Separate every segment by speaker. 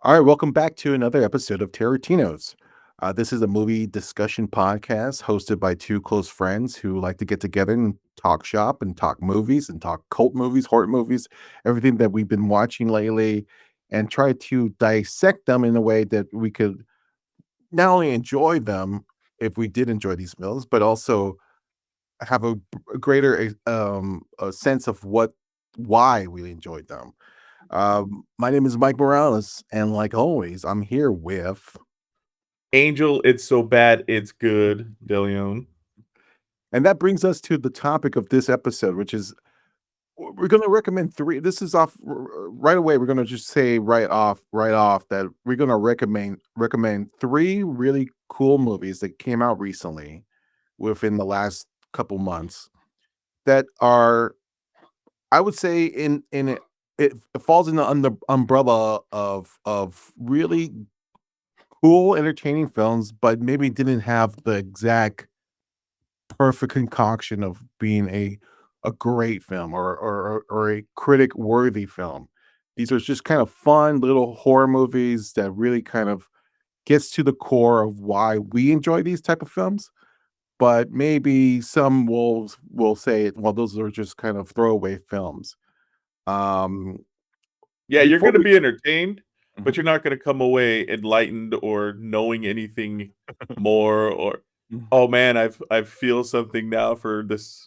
Speaker 1: All right, welcome back to another episode of Terrortinos. This is a movie discussion podcast hosted by two close friends who like to get together and talk shop and talk movies and talk cult movies, horror movies, everything that we've been watching lately, and try to dissect them in a way that we could not only enjoy them if we did enjoy these films, but also have a greater a sense of why we enjoyed them. My name is Mike Morales, and like always, I'm here with,
Speaker 2: Angel, it's so bad, it's good, DeLeon.
Speaker 1: and that brings us to the topic of this episode, which is we're going to recommend three. This is right away. We're going to just say right off that we're going to recommend three really cool movies that came out recently within the last couple months that are, I would say, it falls in the umbrella of really cool, entertaining films, but maybe didn't have the exact perfect concoction of being a great film or a critic worthy film. These are just kind of fun little horror movies that really kind of gets to the core of why we enjoy these type of films. But maybe some will say, well, those are just kind of throwaway films. Um,
Speaker 2: Yeah, you're
Speaker 1: before
Speaker 2: gonna
Speaker 1: we
Speaker 2: be entertained,
Speaker 1: Mhm.
Speaker 2: but you're not gonna come away enlightened or knowing anything more or,
Speaker 1: Mhm.
Speaker 2: "Oh, man, I feel something now for this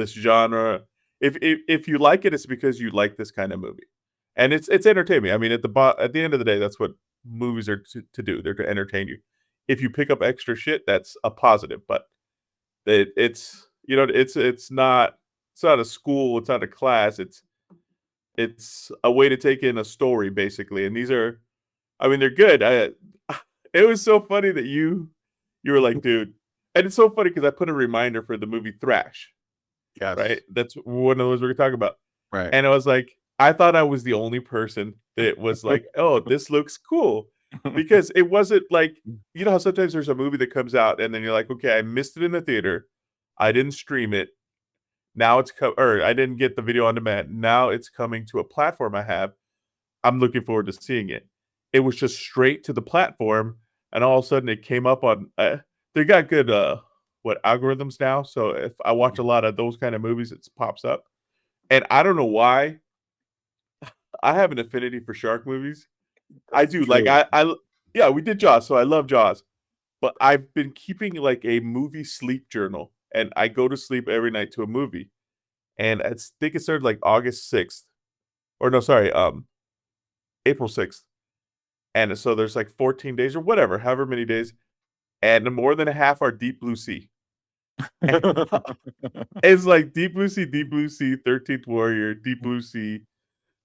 Speaker 2: genre." If you like it, it's because you like this kind of movie, and it's entertaining. I mean, at the end of the day, that's what movies are to do, they're to entertain you. If you pick up extra shit, that's a positive, but it's not a school, it's not a class, it's a way to take in a story basically, and these are I mean, they're good. It was so funny that you were like, "Dude," and it's so funny because I put a reminder for the movie Thrash, right?
Speaker 1: Yes,
Speaker 2: That's one of those we're talking about,
Speaker 1: right.
Speaker 2: and I was like, I thought I was the only person that was like, "Oh, this looks cool," because it wasn't like you know how sometimes there's a movie that comes out and then you're like, "Okay, I missed it in the theater, I didn't stream it, now or I didn't get the video on demand. Now it's coming to a platform I have. I'm looking forward to seeing it." It was just straight to the platform, and all of a sudden it came up on. They got good what algorithms now. So if I watch a lot of those kind of movies, it pops up. And I don't know why I have an affinity for shark movies. I
Speaker 1: That's
Speaker 2: do like
Speaker 1: true.
Speaker 2: yeah, we did Jaws, so I love Jaws. But I've been keeping like a movie sleep journal, and I go to sleep every night to a movie. And I think it started like August 6th, or no, sorry, April 6th. And so there's like 14 days or whatever, however many days, and more than a half are Deep Blue Sea. And it's like Deep Blue Sea, 13th Warrior, Deep Blue Sea,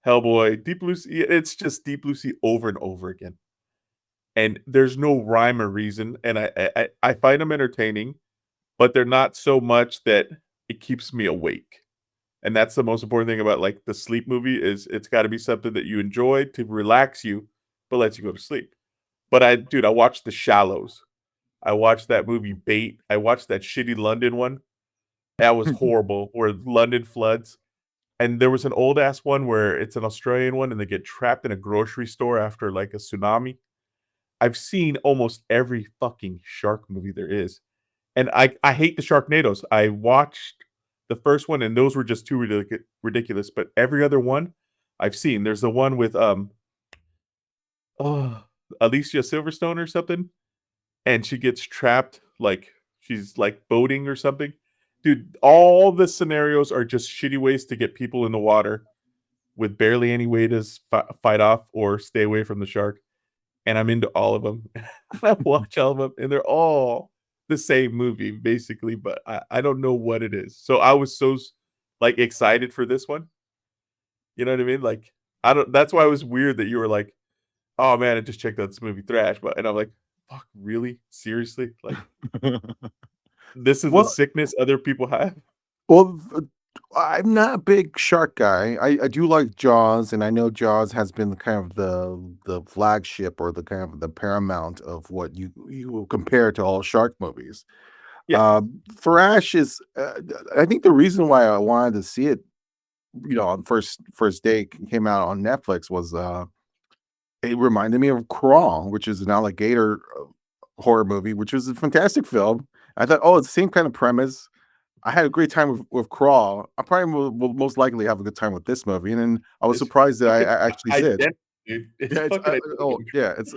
Speaker 2: Hellboy, Deep Blue Sea. It's just Deep Blue Sea over and over again. And there's no rhyme or reason. And I find them entertaining, but they're not so much that it keeps me awake. And that's the most important thing about like the sleep movie is it's got to be something that you enjoy to relax you, but lets you go to sleep. But I watched The Shallows. I watched that movie Bait. I watched that shitty London one. That was horrible, where London floods. And there was an old ass one where it's an Australian one and they get trapped in a grocery store after like a tsunami. I've seen almost every fucking shark movie there is. And I hate the Sharknadoes. I watched the first one and those were just too ridiculous. But every other one I've seen. There's the one with oh, Alicia Silverstone or something, and she gets trapped like she's like boating or something. Dude, all the scenarios are just shitty ways to get people in the water with barely any way to fight off or stay away from the shark. And I'm into all of them. I watch all of them, and they're all the same movie basically, but I don't know what it is. So I was so like excited for this one. You know what I mean? Like I don't. That's why it was weird that you were like, "Oh man, I just checked out this movie Thrash," but and I'm like, "Fuck, really? Seriously? Like this is the
Speaker 1: Well,
Speaker 2: sickness other people have?"
Speaker 1: well, I'm not a big shark guy. I do like Jaws, and I know Jaws has been kind of the flagship or the kind of the paramount of what you will compare to all shark movies.
Speaker 2: Yeah.
Speaker 1: Thrash is, I think the reason why I wanted to see it, on first day came out on Netflix was It reminded me of Crawl, which is an alligator horror movie, which was a fantastic film. I thought, oh, it's the same kind of premise. I had a great time with Crawl. I probably will most likely have a good time with this movie, and then I was
Speaker 2: It's
Speaker 1: surprised that
Speaker 2: fucking
Speaker 1: I actually said,
Speaker 2: identical, dude. It's
Speaker 1: yeah, it's
Speaker 2: fucking identical.
Speaker 1: yeah, it's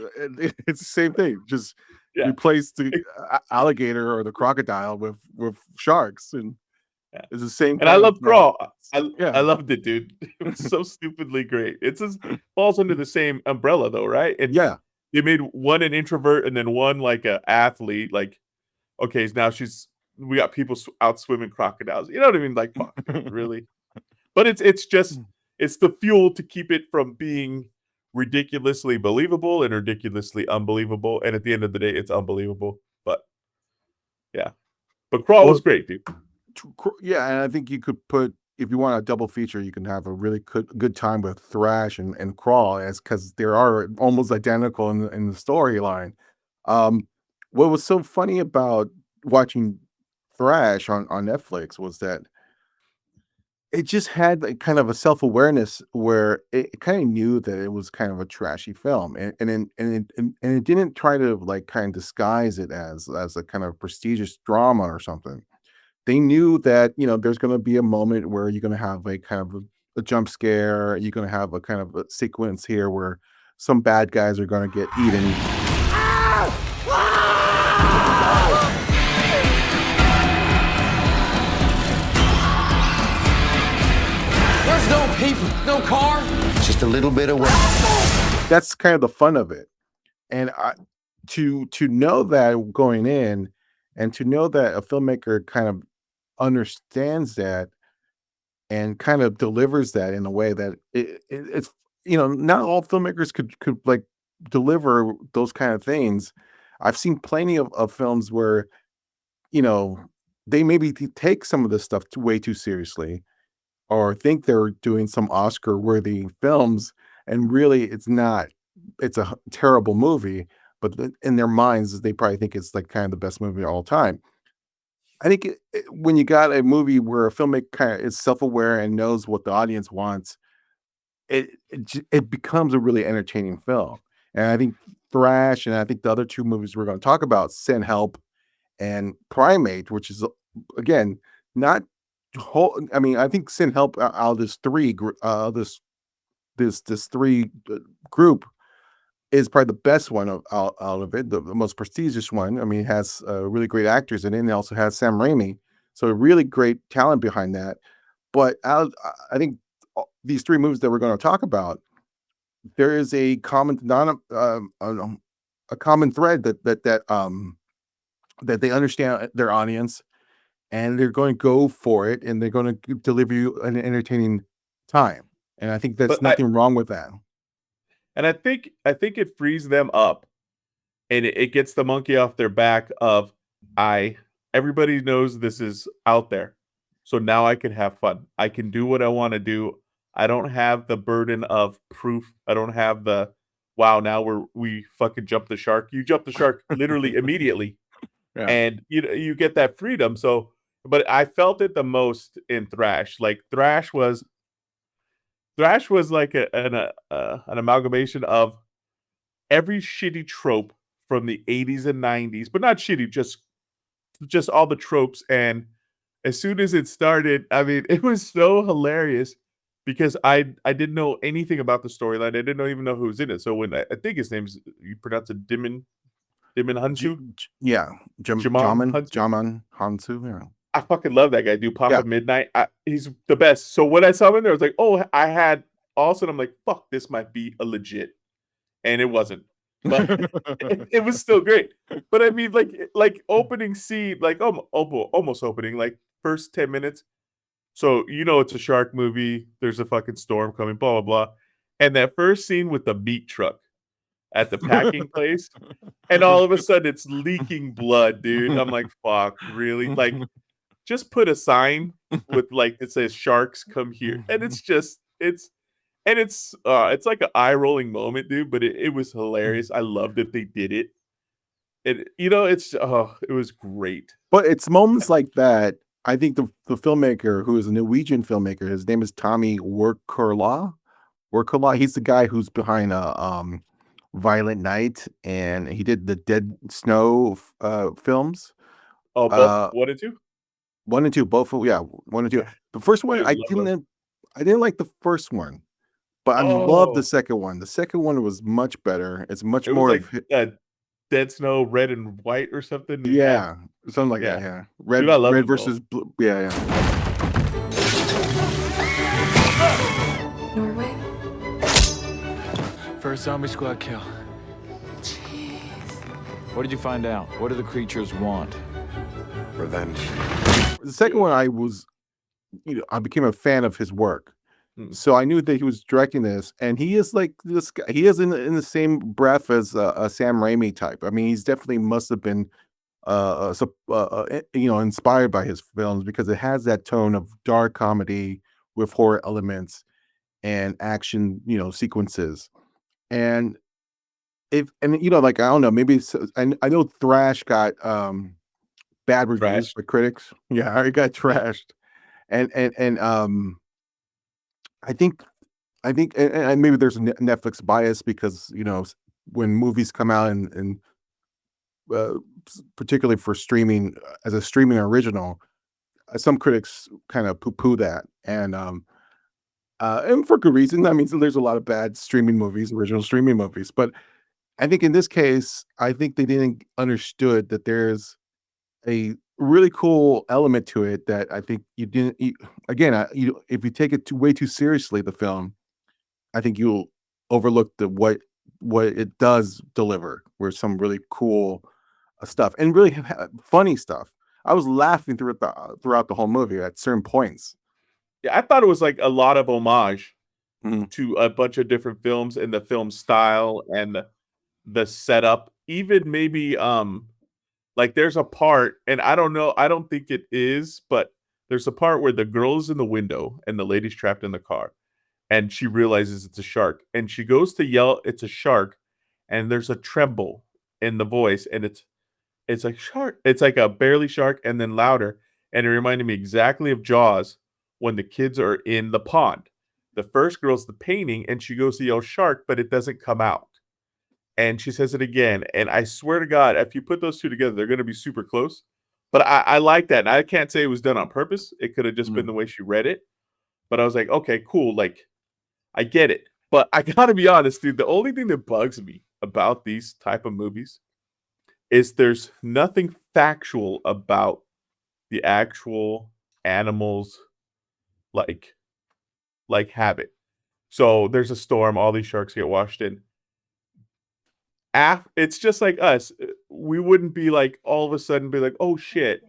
Speaker 1: the same thing. Just
Speaker 2: Yeah.
Speaker 1: replace the
Speaker 2: It
Speaker 1: alligator or the crocodile with sharks, and
Speaker 2: yeah.
Speaker 1: it's the same
Speaker 2: And I
Speaker 1: kind of
Speaker 2: love Crawl. I
Speaker 1: yeah.
Speaker 2: loved it, dude. It was so stupidly great. It's just falls under the same umbrella though, right? And
Speaker 1: Yeah.
Speaker 2: they made one an introvert and then one like a athlete. Like, okay, now we got people out swimming crocodiles. You know what I mean? Like, fuck, dude, really? But it's just it's the fuel to keep it from being ridiculously believable and ridiculously unbelievable. And at the end of the day, it's unbelievable. But yeah, but Crawl was
Speaker 1: Well,
Speaker 2: great, dude.
Speaker 1: Yeah, and I think you could put if you want a double feature, you can have a really good time with Thrash and Crawl, as because they are almost identical in the storyline. Um, what was so funny about watching Thrash on Netflix was that it just had like kind of a self-awareness where it kind of knew that it was kind of a trashy film, and it didn't try to like kind of disguise it as a kind of prestigious drama or something. They knew that, there's gonna be a moment where you're gonna have a kind of a jump scare, you're gonna have a kind of a sequence here where some bad guys are gonna get eaten.
Speaker 3: There's no people, no car. Just a little bit away.
Speaker 1: That's kind of the fun of it. And to know that going in, and to know that a filmmaker kind of understands that and kind of delivers that in a way that it's not all filmmakers could like deliver those kind of things. I've seen plenty of films where you know they maybe take some of this stuff way too seriously, or think they're doing some Oscar worthy films, and really it's not. It's a terrible movie, but in their minds they probably think it's like kind of the best movie of all time. I think when you got a movie where a filmmaker kinda is self-aware and knows what the audience wants, it becomes a really entertaining film. And I think Thrash, and I think the other 2 movies we're gonna talk about, Send Help and Primate, which is, again, not whole I mean, I think Send Help out of this 3 this 3, group is probably the best one out of it, the most prestigious one. I mean, it has, really great actors in it, and it also has Sam Raimi, so a really great talent behind that. But I think these 3 movies that we're gonna talk about, there is a common a common thread that they understand their audience, and they're going to go for it, and they're gonna deliver you an entertaining time, and I think
Speaker 2: But
Speaker 1: that's nothing wrong with that.
Speaker 2: I think it frees them up and it gets the monkey off their back of I everybody knows this is out there. So now I can have fun. I can do what I want to do. I don't have the burden of proof. I don't have the wow, now we fucking jumped the shark. You jump the shark literally immediately
Speaker 1: Yeah.
Speaker 2: and you get that freedom. So but I felt it the most in Thrash. Like Thrash was like an amalgamation of every shitty trope from the 80s and 90s, but not shitty, just all the tropes. And as soon as it started, I mean, it was so hilarious because I didn't know anything about the storyline. I didn't even know who was in it. So when I think his name's you pronounce it Dimon
Speaker 1: J
Speaker 2: Hunsu,
Speaker 1: j yeah,
Speaker 2: Jamon Hunsu.
Speaker 1: Jaman Hansu, yeah.
Speaker 2: I fucking love that guy, dude.
Speaker 1: Yeah.
Speaker 2: Papa Midnight. He's the best. So when I saw him in there, I was like, oh, I had all of a sudden I'm like, fuck, this might be a legit. And it wasn't. But it was still great. But I mean, like opening scene, like almost opening, like first 10 minutes. So it's a shark movie. There's a fucking storm coming, blah blah blah. And that first scene with the meat truck at the packing place, and all of a sudden it's leaking blood, dude. I'm like, fuck, really? Like, just put a sign with like it says sharks come here. And it's like an eye rolling moment, dude, but it was hilarious. I loved that they did it. It was great.
Speaker 1: But it's moments like that, I think the filmmaker, who is a Norwegian filmmaker, his name is Tommy Wirkola. He's the guy who's behind, Violent Night, and he did the Dead Snow films.
Speaker 2: Oh, both
Speaker 1: Uh,
Speaker 2: 1 and 2?
Speaker 1: 1 and 2, both of yeah, 1 and 2.
Speaker 2: Yeah,
Speaker 1: The first one,
Speaker 2: I love them.
Speaker 1: I didn't like the first one, but I love the
Speaker 2: Oh,
Speaker 1: second one. The second one was much better. It's much
Speaker 2: it was
Speaker 1: more
Speaker 2: like,
Speaker 1: of hi
Speaker 2: Dead Snow Red and White or something. It had
Speaker 1: yeah, something like that,
Speaker 2: yeah.
Speaker 1: yeah.
Speaker 2: Dude, I love
Speaker 1: Red
Speaker 2: them both.
Speaker 1: versus blue, yeah, yeah.
Speaker 4: Norway?
Speaker 5: First zombie squad kill.
Speaker 4: Jeez.
Speaker 5: What did you find out? What do the creatures want?
Speaker 3: Revenge.
Speaker 1: The second one, I became a fan of his work.
Speaker 2: Mm.
Speaker 1: So I knew that he was directing this, and he is like this guy. He is in the same breath as a Sam Raimi type. I mean, he's definitely must have been, inspired by his films because it has that tone of dark comedy with horror elements and action, sequences. And like I don't know, maybe I know Thrash got bad reviews
Speaker 2: Thrash.
Speaker 1: by critics. Yeah, it got trashed, and I think and maybe there's a Netflix bias because, when movies come out and particularly for streaming as a streaming original, some critics kind of poo-poo that, and for good reason. I mean, so there's a lot of bad streaming movies, original streaming movies, but I think in this case, I think they didn't understood that there's a really cool element to it that I think you didn't. Again, if you take it way too seriously, the film, I think you'll overlook what it does deliver, where some really cool stuff and really funny stuff. I was laughing throughout the whole movie at certain points.
Speaker 2: Yeah, I thought it was, like, a lot of homage
Speaker 1: Mhm.
Speaker 2: to a bunch of different films and the film style and the setup. Even maybe, like, there's a part, and I don't know, I don't think it is, but there's a part where the girl's in the window and the lady's trapped in the car, and she realizes it's a shark, and she goes to yell, "It's a shark," and there's a tremble in the voice, and it's like, "Shark." It's like a barely shark and then louder, and it reminded me exactly of Jaws when the kids are in the pond. The first girl's the painting, and she goes to yell, "Shark," but it doesn't come out. And she says it again, and I swear to God, if you put those 2 together, they're gonna be super close. But I like that, and I can't say it was done on purpose. It coulda just been
Speaker 1: Mm.
Speaker 2: the way she read it, but I was like, "Okay, cool, like, I get it." But I gotta be honest, dude, the only thing that bugs me about these type of movies is there's nothing factual about the actual animals like habit. So there's a storm, all these sharks get washed in. It's just like us. We wouldn't be like all of a sudden be like, "Oh shit,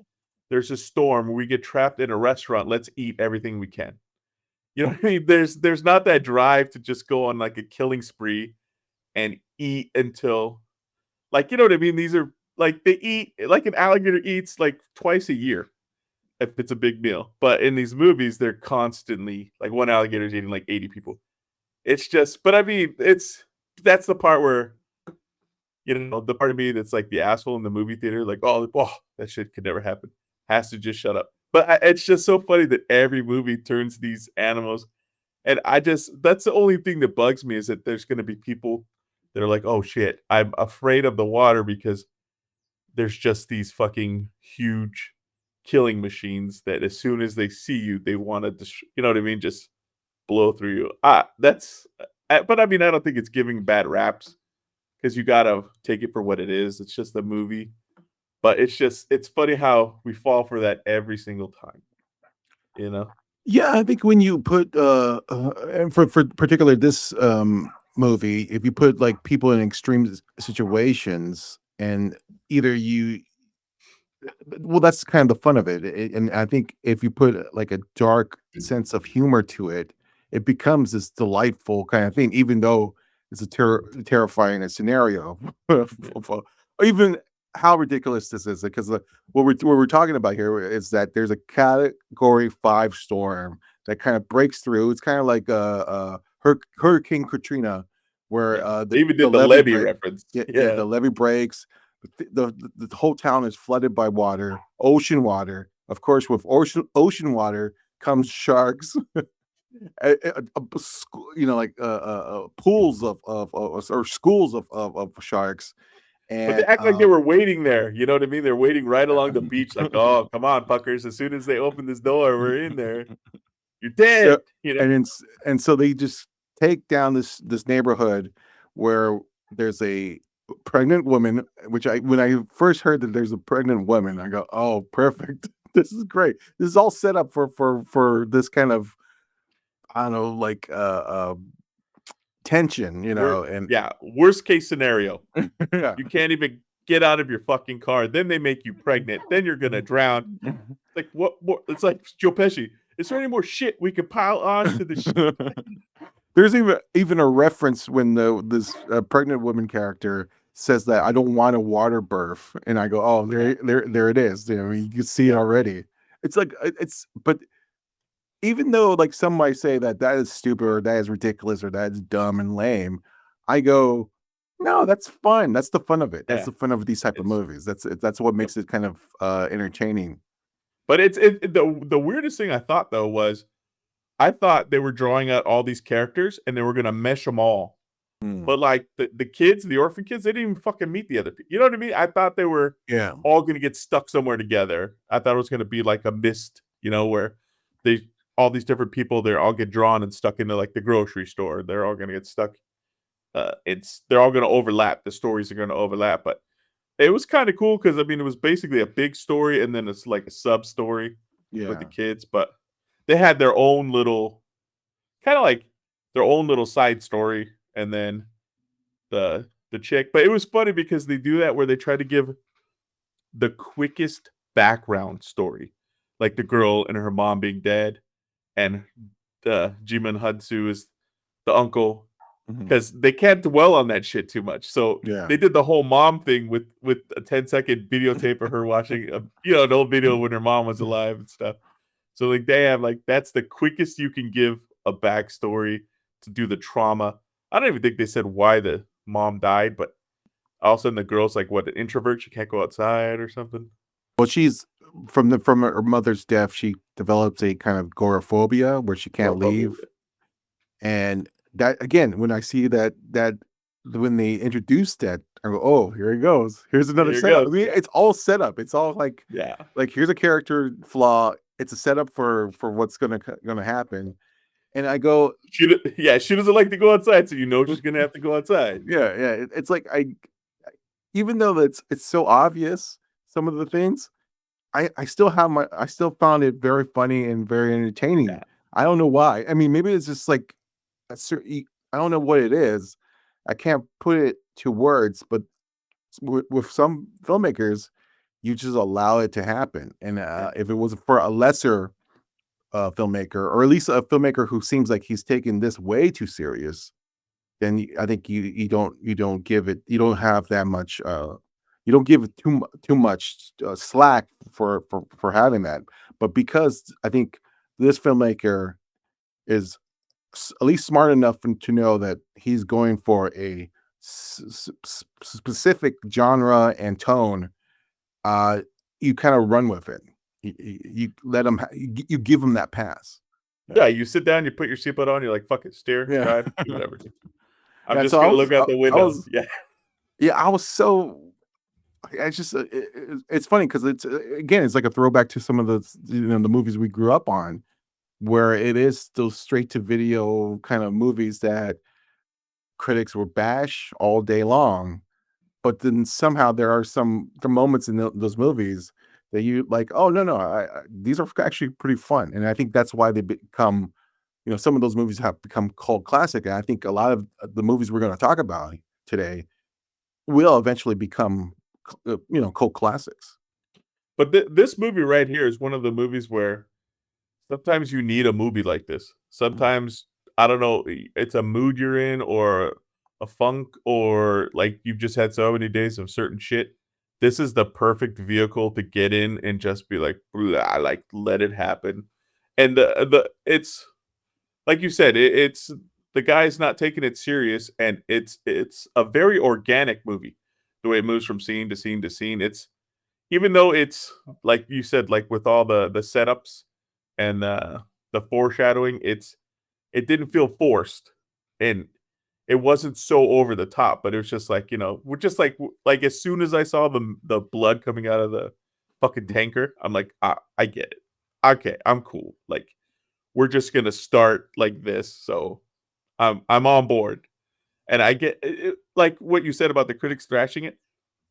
Speaker 2: there's a storm. We get trapped in a restaurant. Let's eat everything we can." You know what I mean? There's not that drive to just go on like a killing spree and eat until like you know what I mean? These are like they eat like an alligator eats like twice a year if it's a big meal. But in these movies, they're constantly like one alligator's eating like 80 people. It's just, but I mean, that's the part where the part of me that's like the asshole in the movie theater, like, oh, that shit could never happen. Has to just shut up. But it's just so funny that every movie turns these animals, and that's the only thing that bugs me is that there's going to be people that are like, oh shit, I'm afraid of the water because there's just these fucking huge killing machines that as soon as they see you, they want to, you know what I mean, just blow through you. But I mean, I don't think it's giving bad raps because you gotta take it for what it is. It's just a movie, but it's funny how we fall for that every single time. You know?
Speaker 1: Yeah, I think when you put and for particularly this movie, if you put like people in extreme situations and either you well, that's kind of the fun of it. And I think if you put like a dark sense of humor to it, it becomes this delightful kind of thing, even though it's a terrifying scenario.
Speaker 2: Yeah.
Speaker 1: Or even how ridiculous this is, because what we're talking about here is that there's a category 5 storm that kind of breaks through. It's kind of like Hurricane Katrina, where
Speaker 2: Yeah. They even
Speaker 1: the
Speaker 2: did the
Speaker 1: levee
Speaker 2: levy
Speaker 1: break.
Speaker 2: reference.
Speaker 1: Yeah,
Speaker 2: Yeah.
Speaker 1: the levee breaks. The whole town is flooded by water, ocean water. Of course, with ocean water comes sharks. like pools or schools of sharks,
Speaker 2: But they
Speaker 1: and
Speaker 2: act like they were waiting there. You know what I mean? They're waiting right along the beach, like, oh, come on, fuckers. As soon as they open this door, we're in there. You're dead.
Speaker 1: so
Speaker 2: You know?
Speaker 1: and so they just take down this neighborhood where there's a pregnant woman, which when I first heard that there's a pregnant woman, I go, oh, perfect. This is great. This is all set up for this kind of, I don't know, like tension,
Speaker 2: We're
Speaker 1: and
Speaker 2: yeah, worst case scenario.
Speaker 1: yeah.
Speaker 2: You can't even get out of your fucking car. Then they make you pregnant. Then you're gonna drown. Like what more? It's like Joe Pesci. Is there any more shit we could pile on to the shit?
Speaker 1: There's even a reference when this pregnant woman character says that I don't want a water birth, and I go, oh, there it is. You can see it already. It's like but even though like some might say that is stupid or that is ridiculous or that's dumb and lame, I go, no, that's fun. That's the fun of it. That's
Speaker 2: Yeah,
Speaker 1: the fun of these type of
Speaker 2: it's
Speaker 1: movies. That's what
Speaker 2: yep.
Speaker 1: makes it kind of entertaining.
Speaker 2: But the weirdest thing I thought though was I thought they were drawing out all these characters and they were gonna mesh them all.
Speaker 1: Mm.
Speaker 2: But like the kids, the orphan kids, they didn't even fucking meet the other people. You know what I mean? I thought they were
Speaker 1: Yeah.
Speaker 2: all gonna get stuck somewhere together. I thought it was gonna be like a mist, where they all these different people, they're all get drawn and stuck into like the grocery store. They're all gonna get stuck. They're all gonna overlap. The stories are gonna overlap, but it was kind of cool because I mean it was basically a big story and then it's like a sub story with the
Speaker 1: Yeah.
Speaker 2: kids, but they had their own little kind of like their own little side story, and then the chick. But it was funny because they do that where they try to give the quickest background story, like the girl and her mom being dead, and Jimin Hudsu is the uncle,
Speaker 1: Mhm.
Speaker 2: because they can't dwell on that shit too much. So
Speaker 1: Yeah.
Speaker 2: they did the whole mom thing with a 10-second videotape of her watching an old video when her mom was alive and stuff. So like they have like that's the quickest you can give a backstory to do the trauma. I don't even think they said why the mom died, but all of a sudden the girl's like what, an introvert, she can't go outside or something.
Speaker 1: Well, she's from her mother's death, she develops a kind of agoraphobia where she can't
Speaker 2: Agoraphobia.
Speaker 1: leave. And that again, when I see that when they introduce that, I go, "Oh, here he goes. Here's another
Speaker 2: Here it
Speaker 1: setup."
Speaker 2: goes.
Speaker 1: I mean, it's all set up. It's all
Speaker 2: Yeah.
Speaker 1: like here's a character flaw. It's a setup for what's gonna happen. And I go,
Speaker 2: She doesn't like to go outside, so she's gonna have to go outside.
Speaker 1: yeah, yeah. It's like even though it's so obvious some of the things, I still found it very funny and very entertaining.
Speaker 2: Yeah.
Speaker 1: I don't know why. I mean, maybe it's just like a certain, I don't know what it is. I can't put it to words, but with some filmmakers, you just allow it to happen. And
Speaker 2: Yeah.
Speaker 1: if it was for a lesser filmmaker, or at least a filmmaker who seems like he's taking this way too serious, then I think you don't give it, you don't have that much you don't give it too much slack for having that. But because I think this filmmaker is at least smart enough to know that he's going for a specific genre and tone, uh, you kind of run with it. You let him, you give him that pass.
Speaker 2: Yeah, you sit down, you put your seatbelt on, you're like, "Fuck it, steer,
Speaker 1: Yeah.
Speaker 2: drive, do whatever." I'm
Speaker 1: Yeah.
Speaker 2: just
Speaker 1: So
Speaker 2: gonna look out the
Speaker 1: I
Speaker 2: window.
Speaker 1: was,
Speaker 2: Yeah.
Speaker 1: yeah, I was so. It's just it's funny because it's again, it's like a throwback to some of the movies we grew up on, where it is those straight to video kind of movies that critics will bash all day long. But then somehow there are some moments in those movies that you like, oh no, these are actually pretty fun. And I think that's why they become, some of those movies have become cult classic. And I think a lot of the movies we're going to talk about today will eventually become cult classics.
Speaker 2: But this movie right here is one of the movies where sometimes you need a movie like this. Sometimes, I don't know, it's a mood you're in or a funk or like you've just had so many days of certain shit. This is the perfect vehicle to get in and just be like, "Blah," like let it happen. And it's like you said, it's the guy's not taking it serious, and it's a very organic movie. The way it moves from scene to scene to scene, it's even though it's like you said, like with all the setups and the foreshadowing, it didn't feel forced, and it wasn't so over the top, but it was just like, we're just like as soon as I saw the blood coming out of the fucking tanker, I'm like, I get it. Okay, I'm cool. Like, we're just gonna start like this, so I'm on board. And I get like what you said about the critics thrashing it.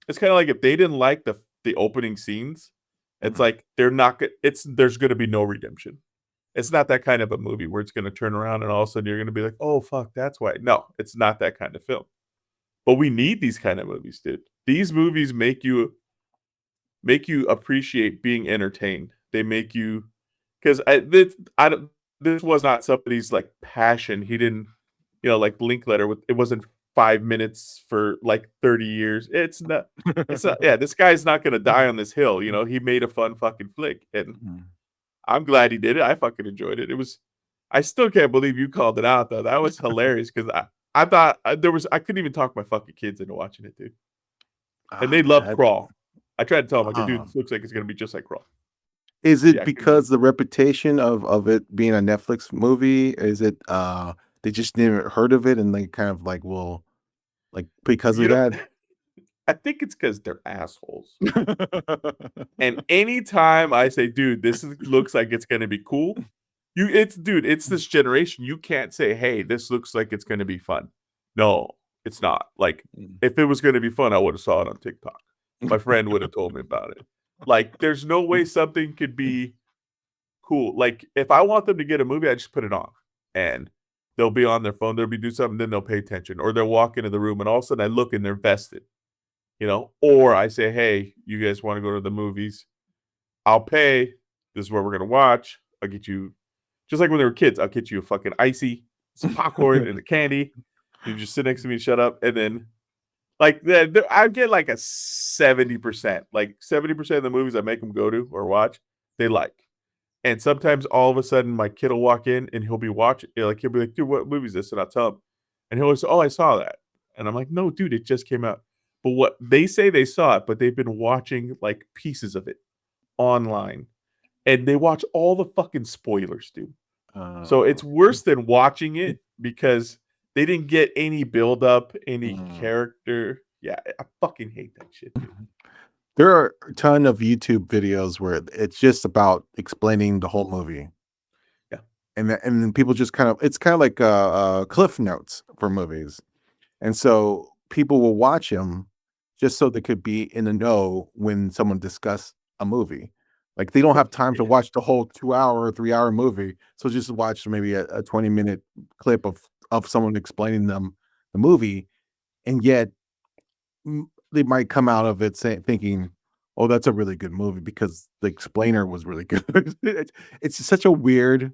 Speaker 2: It's kind of like if they didn't like the opening scenes, it's like they're not. There's going to be no redemption. It's not that kind of a movie where it's going to turn around and all of a sudden you're going to be like, oh fuck, that's why. No, it's not that kind of film. But we need these kind of movies, dude. These movies make you appreciate being entertained. They make you because I don't. This was not somebody's like passion. He didn't, like Linkletter. It wasn't 5 minutes for like 30 years. It's not. It's not. Yeah, this guy's not gonna die on this hill. He made a fun fucking flick, and I'm glad he did it. I fucking enjoyed it. It was. I still can't believe you called it out though. That was hilarious because I thought I couldn't even talk my fucking kids into watching it, dude. And they love Crawl. I tried to tell them, like, dude, this looks like it's gonna be just like Crawl.
Speaker 1: Is it
Speaker 2: Yeah,
Speaker 1: because the reputation of it being a Netflix movie? Is it they just never heard of it and they kind of like will like because of that?
Speaker 2: I think it's because they're assholes. And anytime I say, dude, looks like it's gonna be cool, it's this generation. You can't say, hey, this looks like it's gonna be fun. No, it's not. Like, if it was gonna be fun, I would have saw it on TikTok. My friend would have told me about it. Like, there's no way something could be cool. Like, if I want them to get a movie, I just put it on. And they'll be on their phone, they'll be doing something, then they'll pay attention. Or they'll walk into the room and all of a sudden I look and they're vested. Or I say, hey, you guys want to go to the movies? I'll pay. This is what we're gonna watch. I'll get you just like when they were kids, I'll get you a fucking icy, some popcorn and a candy. You just sit next to me and shut up. And then like I get like a 70%. Like 70% of the movies I make them go to or watch, they like. And sometimes all of a sudden my kid will walk in and he'll be watching, like he'll be like, dude, what movie is this? And I'll tell him. And he'll always say, oh, I saw that. And I'm like, no, dude, it just came out. But what they say they saw it, but they've been watching like pieces of it online. And they watch all the fucking spoilers, dude. So it's worse than watching it because they didn't get any build up, any character. Yeah, I fucking hate that shit, dude.
Speaker 1: There are a ton of YouTube videos where it's just about explaining the whole movie.
Speaker 2: Yeah.
Speaker 1: And then people just it's kind of like cliff notes for movies. And so people will watch them just so they could be in the know when someone discuss a movie. Like they don't have time to watch the whole 2-hour or 3-hour movie. So just watch maybe a 20-minute clip of someone explaining them the movie. And yet they might come out of it thinking, oh, that's a really good movie because the explainer was really good. It's such a weird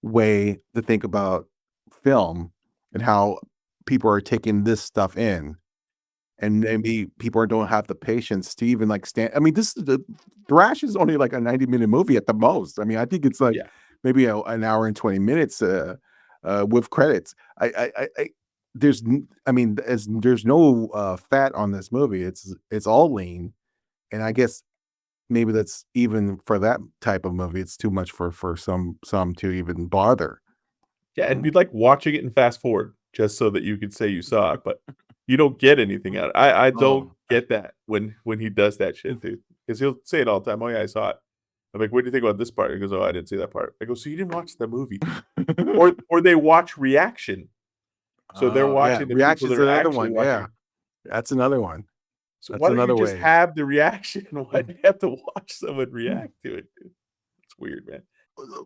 Speaker 1: way to think about film and how people are taking this stuff in. And maybe people don't have the patience to even like stand. I mean, Thrash is only like a 90-minute movie at the most. I mean, I think it's like maybe an hour and 20 minutes with credits. There's no fat on this movie. It's all lean, and I guess maybe that's even for that type of movie. It's too much for some to even bother.
Speaker 2: Yeah, it'd be like watching it in fast forward just so that you could say you saw it, but you don't get anything out of it. I don't get that when he does that shit, dude. Because he'll say it all the time. Oh yeah, I saw it. I'm like, what do you think about this part? He goes, oh, I didn't see that part. I go, so you didn't watch the movie, or they watch reaction. So they're watching the people
Speaker 1: reaction's
Speaker 2: that are
Speaker 1: another
Speaker 2: actually
Speaker 1: one.
Speaker 2: watching.
Speaker 1: Yeah, that's another one.
Speaker 2: So
Speaker 1: That's
Speaker 2: why don't
Speaker 1: another
Speaker 2: you just
Speaker 1: way.
Speaker 2: have the reaction? Why do you have to watch someone react to it, dude? It's weird, man.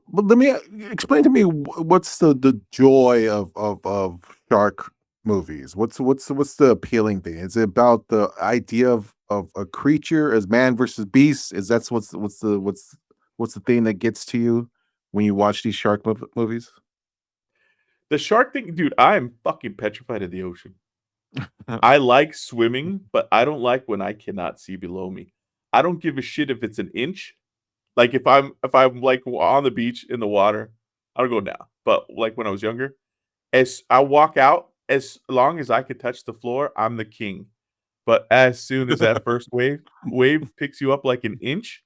Speaker 1: But let me explain to me what's the joy of shark movies. What's the appealing thing? Is it about the idea of a creature as man versus beast? Is that's what's the thing that gets to you when you watch these shark movies?
Speaker 2: The shark thing, dude, I'm fucking petrified of the ocean. I like swimming, but I don't like when I cannot see below me. I don't give a shit if it's an inch. Like if I'm like on the beach in the water, I don't go now. But like when I was younger, as I walk out, as long as I could touch the floor, I'm the king. But as soon as that first wave picks you up like an inch,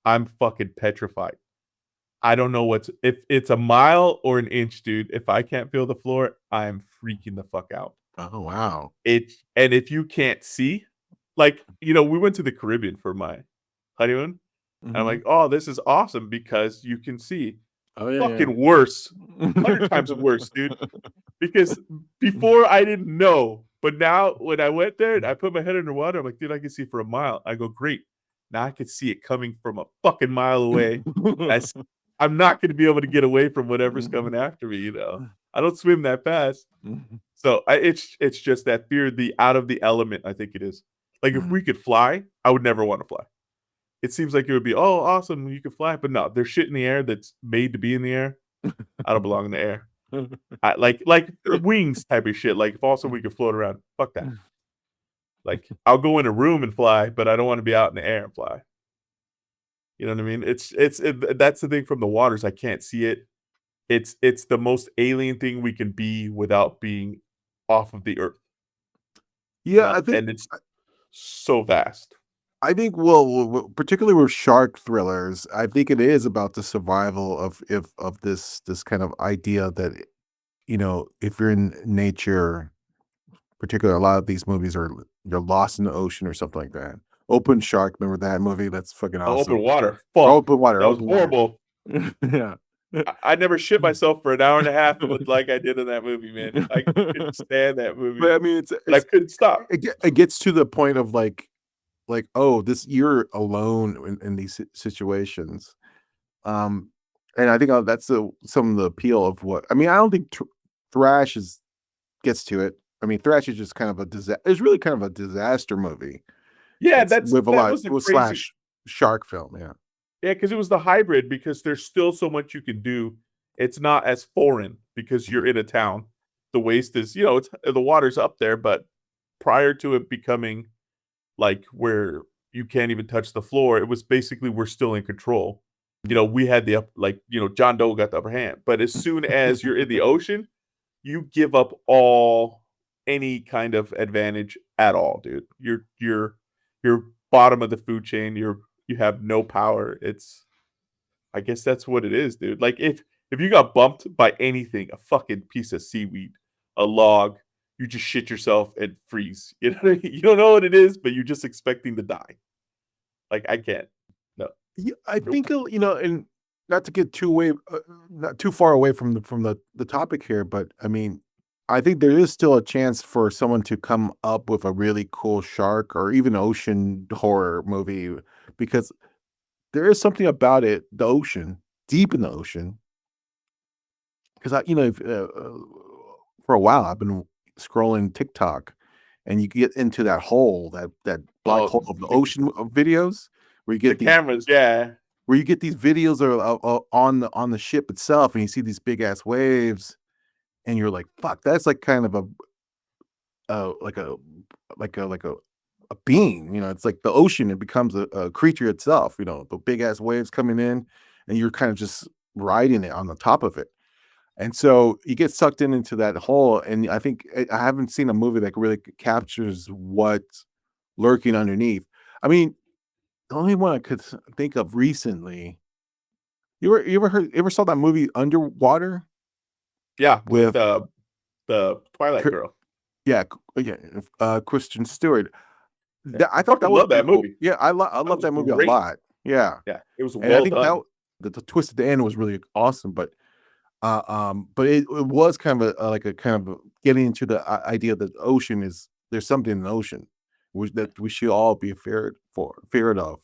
Speaker 2: I'm fucking petrified. I don't know if it's a mile or an inch, dude. If I can't feel the floor, I'm freaking the fuck out.
Speaker 1: Oh wow.
Speaker 2: And if you can't see, like, we went to the Caribbean for my honeymoon. And I'm
Speaker 1: Mhm.
Speaker 2: like, oh, this is awesome because you can see.
Speaker 1: Oh yeah, yeah.
Speaker 2: Fucking worse. 100 times worse, dude. Because before I didn't know, but now when I went there and I put my head underwater, I'm like, dude, I can see for a mile. I go, great. Now I can see it coming from a fucking mile away. That's I'm not going to be able to get away from whatever's coming after me. I don't swim that fast, so it's just that fear, the out of the element. I think it is. Like if we could fly, I would never want to fly. It seems like it would be, oh, awesome, you can fly, but no, there's shit in the air that's made to be in the air. I don't belong in the air. I like wings type of shit. Like if also we could float around, fuck that. Like I'll go in a room and fly, but I don't want to be out in the air and fly. You know what I mean? That's the thing from the waters. I can't see it. It's the most alien thing we can be without being off of the earth.
Speaker 1: Yeah, I think
Speaker 2: And it's so vast.
Speaker 1: well, particularly with shark thrillers, I think it is about the survival of this kind of idea that if you're in nature, particularly a lot of these movies you're lost in the ocean or something like that. Open Shark, remember that movie? That's fucking awesome.
Speaker 2: Open water. Fuck.
Speaker 1: Open water.
Speaker 2: That was
Speaker 1: Open water.
Speaker 2: horrible.
Speaker 1: Yeah.
Speaker 2: I never shit myself for an hour and a half like I did in that movie, man. I couldn't stand that movie.
Speaker 1: But I mean,
Speaker 2: But I couldn't stop.
Speaker 1: it gets to the point of like, oh, you're alone in these situations. And I think that's some of the appeal of what I mean. I don't think Thrash gets to it. I mean, Thrash is just kind of a disaster. It's really kind of a disaster movie.
Speaker 2: Yeah,
Speaker 1: It's with a
Speaker 2: that
Speaker 1: lot
Speaker 2: was a
Speaker 1: with
Speaker 2: crazy.
Speaker 1: slash shark film. Yeah.
Speaker 2: Yeah, because it was the hybrid, because there's still so much you can do. It's not as foreign because you're in a town. The waste is, it's the water's up there, but prior to it becoming like where you can't even touch the floor, it was basically we're still in control. We had John Doe got the upper hand. But as soon as you're in the ocean, you give up any kind of advantage at all, dude. You're bottom of the food chain. You have no power. I guess that's what it is, dude. Like if you got bumped by anything, a fucking piece of seaweed, a log, you just shit yourself and freeze. You know what I mean? You don't know what it is, but you're just expecting to die. Like I can't. No.
Speaker 1: Yeah, I think and not to get not too far away from the topic here, but I mean, I think there is still a chance for someone to come up with a really cool shark or even ocean horror movie because there is something about it, the ocean, deep in the ocean. Because for a while I've been scrolling TikTok, and you get into that hole, that black
Speaker 2: Oh,
Speaker 1: hole of the ocean of videos where you
Speaker 2: the
Speaker 1: get these
Speaker 2: cameras, yeah.
Speaker 1: where you get these videos on the ship itself, and you see these big ass waves, and you're like, "Fuck, that's like kind of a like a a being." It's like the ocean. It becomes a creature itself. The big ass waves coming in, and you're kind of just riding it on the top of it. And so you get sucked into that hole, and I think I haven't seen a movie that really captures what's lurking underneath. I mean, the only one I could think of recently. You ever saw that movie Underwater
Speaker 2: Yeah, with
Speaker 1: with
Speaker 2: the Twilight
Speaker 1: Cr-
Speaker 2: girl.
Speaker 1: yeah, Kristen Stewart?
Speaker 2: Yeah.
Speaker 1: I thought that
Speaker 2: Fucking
Speaker 1: was
Speaker 2: love that
Speaker 1: pretty cool.
Speaker 2: movie.
Speaker 1: Yeah, I
Speaker 2: That
Speaker 1: love
Speaker 2: was
Speaker 1: that movie a
Speaker 2: great.
Speaker 1: lot. Yeah,
Speaker 2: Yeah, it was
Speaker 1: and I
Speaker 2: well
Speaker 1: think
Speaker 2: done.
Speaker 1: the twist at the end was really awesome. But it was kind of like a kind of getting into the idea that the ocean there's something in the ocean, that we should all be feared of.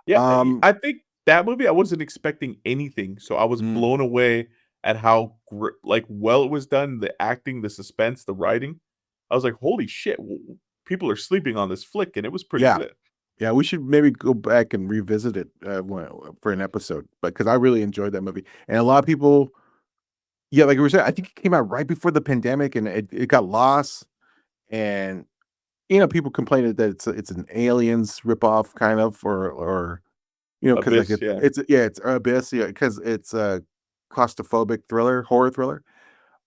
Speaker 2: Yeah,
Speaker 1: Um,
Speaker 2: I think that movie I wasn't expecting anything, so I was
Speaker 1: mm,
Speaker 2: blown away at how well it was done, the acting, the suspense, the writing. I was like, "Holy shit, people are sleeping on this flick," and it was pretty
Speaker 1: yeah,
Speaker 2: good.
Speaker 1: yeah, we should maybe go back and revisit it for an episode, but because I really enjoyed that movie, and a lot of people, yeah, like we were saying, I think it came out right before the pandemic, and it got lost, and people complained that it's an aliens ripoff kind of, or because like
Speaker 2: Abyss, yeah.
Speaker 1: it's Abyss, yeah, because it's a claustrophobic horror thriller.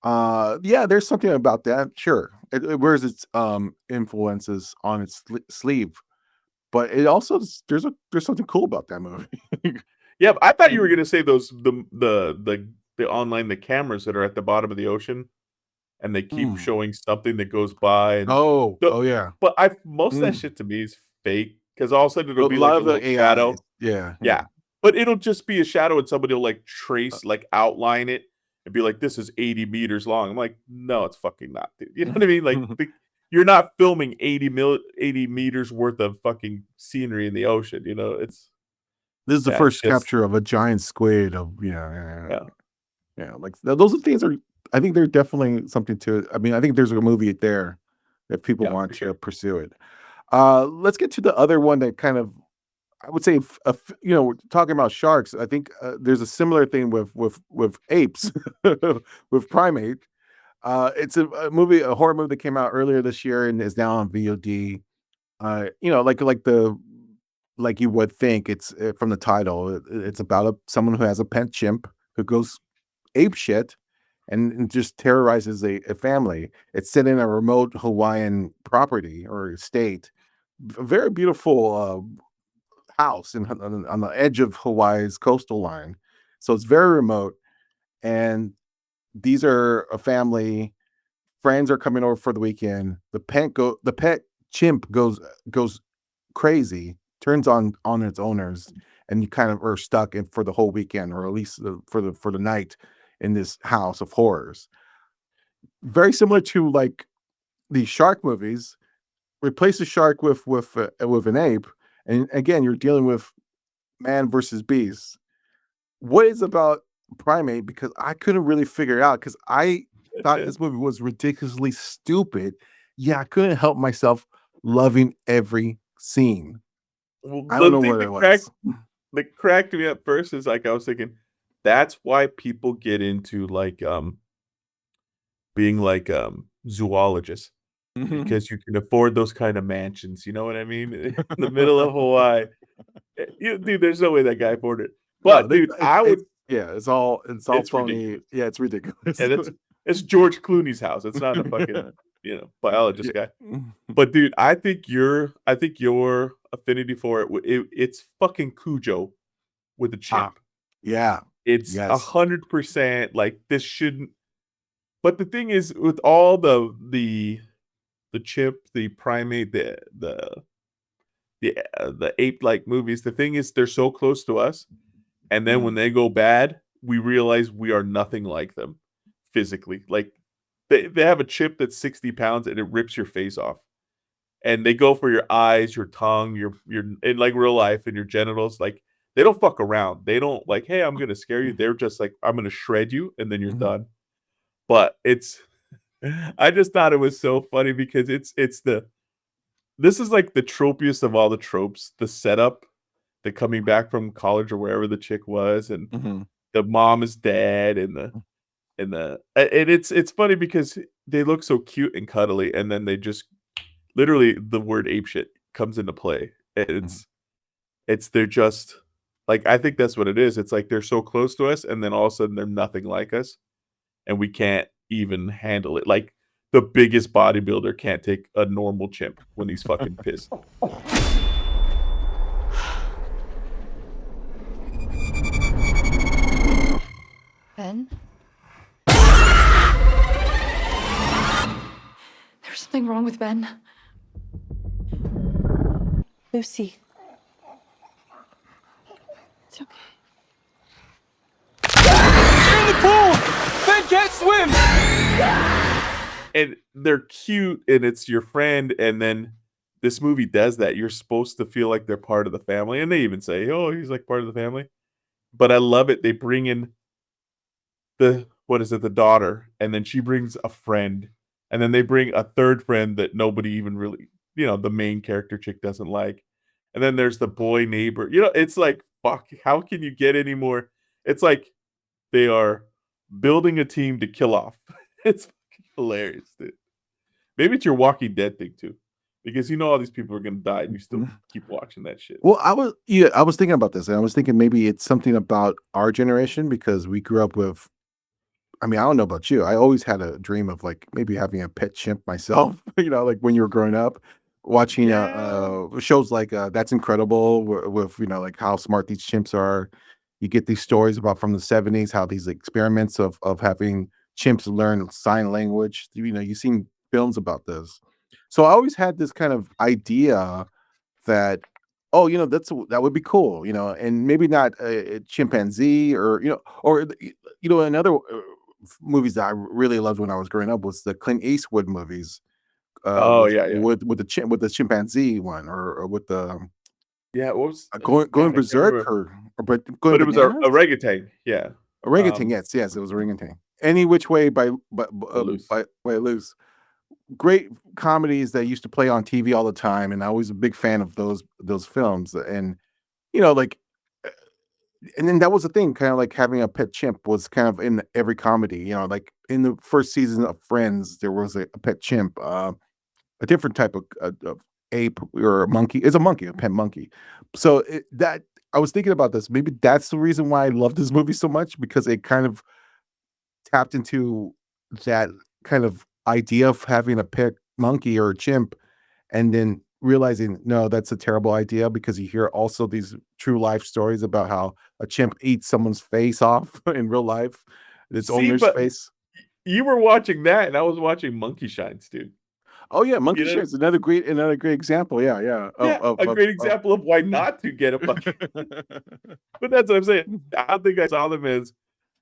Speaker 1: Yeah, there's something about that. Sure, it wears its influences on its sleeve, but it also there's something cool about that movie.
Speaker 2: Yeah, but I thought you were gonna say those the online the cameras that are at the bottom of the ocean, and they keep
Speaker 1: Mm.
Speaker 2: showing something that goes by, and
Speaker 1: Oh,
Speaker 2: the
Speaker 1: oh yeah.
Speaker 2: but I most of that
Speaker 1: Mm.
Speaker 2: shit to me is fake because all of a sudden
Speaker 1: A
Speaker 2: it'll be
Speaker 1: lot
Speaker 2: like a
Speaker 1: of
Speaker 2: little
Speaker 1: the AI.
Speaker 2: shadow.
Speaker 1: Yeah, yeah.
Speaker 2: Yeah, but it'll just be a shadow, and somebody will like
Speaker 1: Uh,
Speaker 2: trace, like outline it, and be like, "This is 80 meters long." I'm like, "No, it's fucking not, dude." You know what I mean? Like, you're not filming 80 meters worth of fucking scenery in the ocean. You know,
Speaker 1: This is the
Speaker 2: yeah, it's
Speaker 1: first
Speaker 2: just
Speaker 1: capture of a giant squid of yeah.
Speaker 2: yeah,
Speaker 1: Yeah, like those are things are I think they're definitely something to I mean, I think there's a movie there if people
Speaker 2: yeah,
Speaker 1: want
Speaker 2: for
Speaker 1: to
Speaker 2: sure.
Speaker 1: pursue it. Let's get to the other one that kind of I would say we're talking about sharks. I think there's a similar thing with apes with Primate. It's a movie, a horror movie that came out earlier this year and is now on VOD. Like you would think it's from the title. It's about someone who has a pet chimp who goes ape shit and just terrorizes a family. It's set in a remote Hawaiian property or estate. A very beautiful house on the edge of Hawaii's coastal line. So it's very remote. And these are a family. Friends are coming over for the weekend. The pet chimp goes crazy, turns on its owners, and you kind of are stuck in for the whole weekend, or at least for the night in this house of horrors. Very similar to like the shark movies. Replace the shark with an ape, and again you're dealing with man versus beast. What is about Primate? Because I couldn't really figure it out because I thought this movie was ridiculously stupid. Yeah, I couldn't help myself loving every scene.
Speaker 2: Well,
Speaker 1: I don't
Speaker 2: the
Speaker 1: know
Speaker 2: thing
Speaker 1: what it was.
Speaker 2: that cracked me up first is like I was thinking, that's why people get into like being like zoologists
Speaker 1: Mhm.
Speaker 2: because you can afford those kind of mansions. You know what I mean? In the middle of Hawaii. Dude, there's no way that guy afforded it.
Speaker 1: No,
Speaker 2: But dude, I would.
Speaker 1: yeah, it's all
Speaker 2: It's
Speaker 1: phony.
Speaker 2: ridiculous.
Speaker 1: Yeah, it's ridiculous.
Speaker 2: And it's George Clooney's house. It's not a fucking, biologist
Speaker 1: Yeah.
Speaker 2: guy. But dude, I think your affinity for it's fucking Cujo with a
Speaker 1: Ah,
Speaker 2: chimp.
Speaker 1: yeah.
Speaker 2: It's
Speaker 1: Yes.
Speaker 2: 100% like this shouldn't. But the thing is, with all the chimp, the primate, the ape like movies, the thing is they're so close to us, and then when
Speaker 1: Mm.
Speaker 2: they go bad, we realize we are nothing like them physically. Like they have a chip that's 60 pounds and it rips your face off. And they go for your eyes, your tongue, your in like real life and your genitals. Like they don't fuck around. They don't like, hey, I'm gonna scare you. They're just like, I'm gonna shred you and then you're
Speaker 1: Mhm.
Speaker 2: done. But it's I just thought it was so funny because it's the this is like the tropiest of all the tropes. The setup, the coming back from college or wherever the chick was, and
Speaker 1: Mhm.
Speaker 2: the mom is dead, and it's funny because they look so cute and cuddly, and then they just literally the word ape shit comes into play.
Speaker 1: Mhm.
Speaker 2: It's they're just like I think that's what it is. It's like they're so close to us, and then all of a sudden they're nothing like us, and we can't even handle it. Like the biggest bodybuilder can't take a normal chimp when he's fucking pissed.
Speaker 4: Ben? There's something wrong with Ben.
Speaker 6: Lucy.
Speaker 4: It's okay.
Speaker 5: Ben can't swim!
Speaker 2: And they're cute and it's your friend, and then this movie does that. You're supposed to feel like they're part of the family, and they even say, "Oh, he's like part of the family." But I love it. They bring in the what is it, the daughter, and then she brings a friend, and then they bring a third friend that nobody even really, the main character chick doesn't like. And then there's the boy neighbor. It's like, fuck, how can you get any more? It's like they are building a team to kill off. It's fucking hilarious, dude. Maybe it's your Walking Dead thing too, because all these people are gonna die, and you still keep watching that shit.
Speaker 1: Well, I was thinking about this, and I was thinking maybe it's something about our generation because we grew up with. I mean, I don't know about you. I always had a dream of like maybe having a pet chimp myself. Like when you were growing up, watching
Speaker 2: Yeah.
Speaker 1: shows like That's Incredible with like how smart these chimps are, you get these stories about from the 70s, how these experiments of having chimps learn sign language. You've seen films about this. So I always had this kind of idea that, oh, that would be cool, and maybe not a chimpanzee or another movies that I really loved when I was growing up was the Clint Eastwood movies,
Speaker 2: Oh
Speaker 1: with
Speaker 2: yeah, yeah,
Speaker 1: with the chimpanzee one, or with the
Speaker 2: yeah. What was?
Speaker 1: going
Speaker 2: God, I can't
Speaker 1: berserk,
Speaker 2: remember.
Speaker 1: or but going
Speaker 2: But it was a
Speaker 1: bananas.
Speaker 2: orangutan. Yeah.
Speaker 1: Orangutan,
Speaker 2: Um,
Speaker 1: yes, yes, it was orangutan. Any which way
Speaker 2: loose.
Speaker 1: by loose. Great comedies that used to play on TV all the time, and I was a big fan of those films. And like, uh, and then that was the thing, kind of like having a pet chimp was kind of in every comedy. Like in the first season of Friends, there was a pet chimp, a different type of ape or a monkey. It's a monkey, a pet monkey. So that I was thinking about this. Maybe that's the reason why I love this movie so much, because it kind of tapped into that kind of idea of having a pet monkey or a chimp, and then realizing, no, that's a terrible idea, because you hear also these true life stories about how a chimp eats someone's face off in real life, its
Speaker 2: See,
Speaker 1: owner's
Speaker 2: but
Speaker 1: face.
Speaker 2: you were watching that, and I was watching Monkey Shines, dude.
Speaker 1: Oh yeah, monkey
Speaker 2: You know?
Speaker 1: shit is another great example. Yeah, yeah.
Speaker 2: Yeah, a great example of why not to get a fucking. But that's what I'm saying. I don't think I saw them as,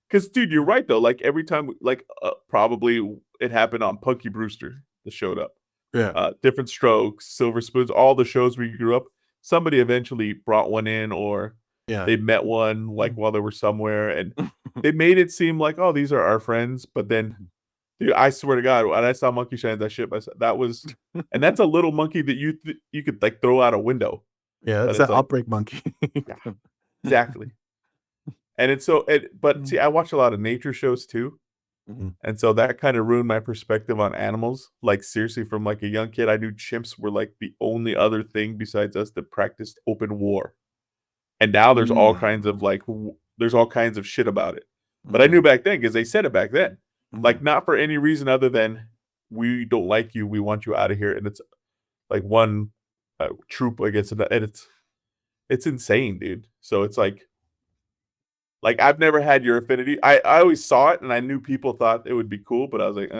Speaker 2: because dude, you're right though. Like every time, like probably it happened on Punky Brewster that showed up.
Speaker 1: Yeah.
Speaker 2: Different Strokes, Silver Spoons, all the shows we grew up. Somebody eventually brought one in, or
Speaker 1: Yeah.
Speaker 2: they met one like while they were somewhere, and they made it seem like, oh, these are our friends. But then, dude, I swear to God, when I saw Monkey Shines, that shit, that was, and that's a little monkey that you could like throw out a window.
Speaker 1: Yeah,
Speaker 2: But
Speaker 1: it's
Speaker 2: it's
Speaker 1: that
Speaker 2: like,
Speaker 1: outbreak monkey.
Speaker 2: yeah, exactly. And it's so, but see, I watch a lot of nature shows too.
Speaker 1: Mhm.
Speaker 2: And so that kind of ruined my perspective on animals. Like seriously, from like a young kid, I knew chimps were like the only other thing besides us that practiced open war. And now there's all kinds of like, there's all kinds of shit about it. But I knew back then because they said it back then. Like not for any reason other than we don't like you, we want you out of here. And it's like one troop against another, and it's insane, dude. So it's like I've never had your affinity. I always saw it and I knew people thought it would be cool, but I was like,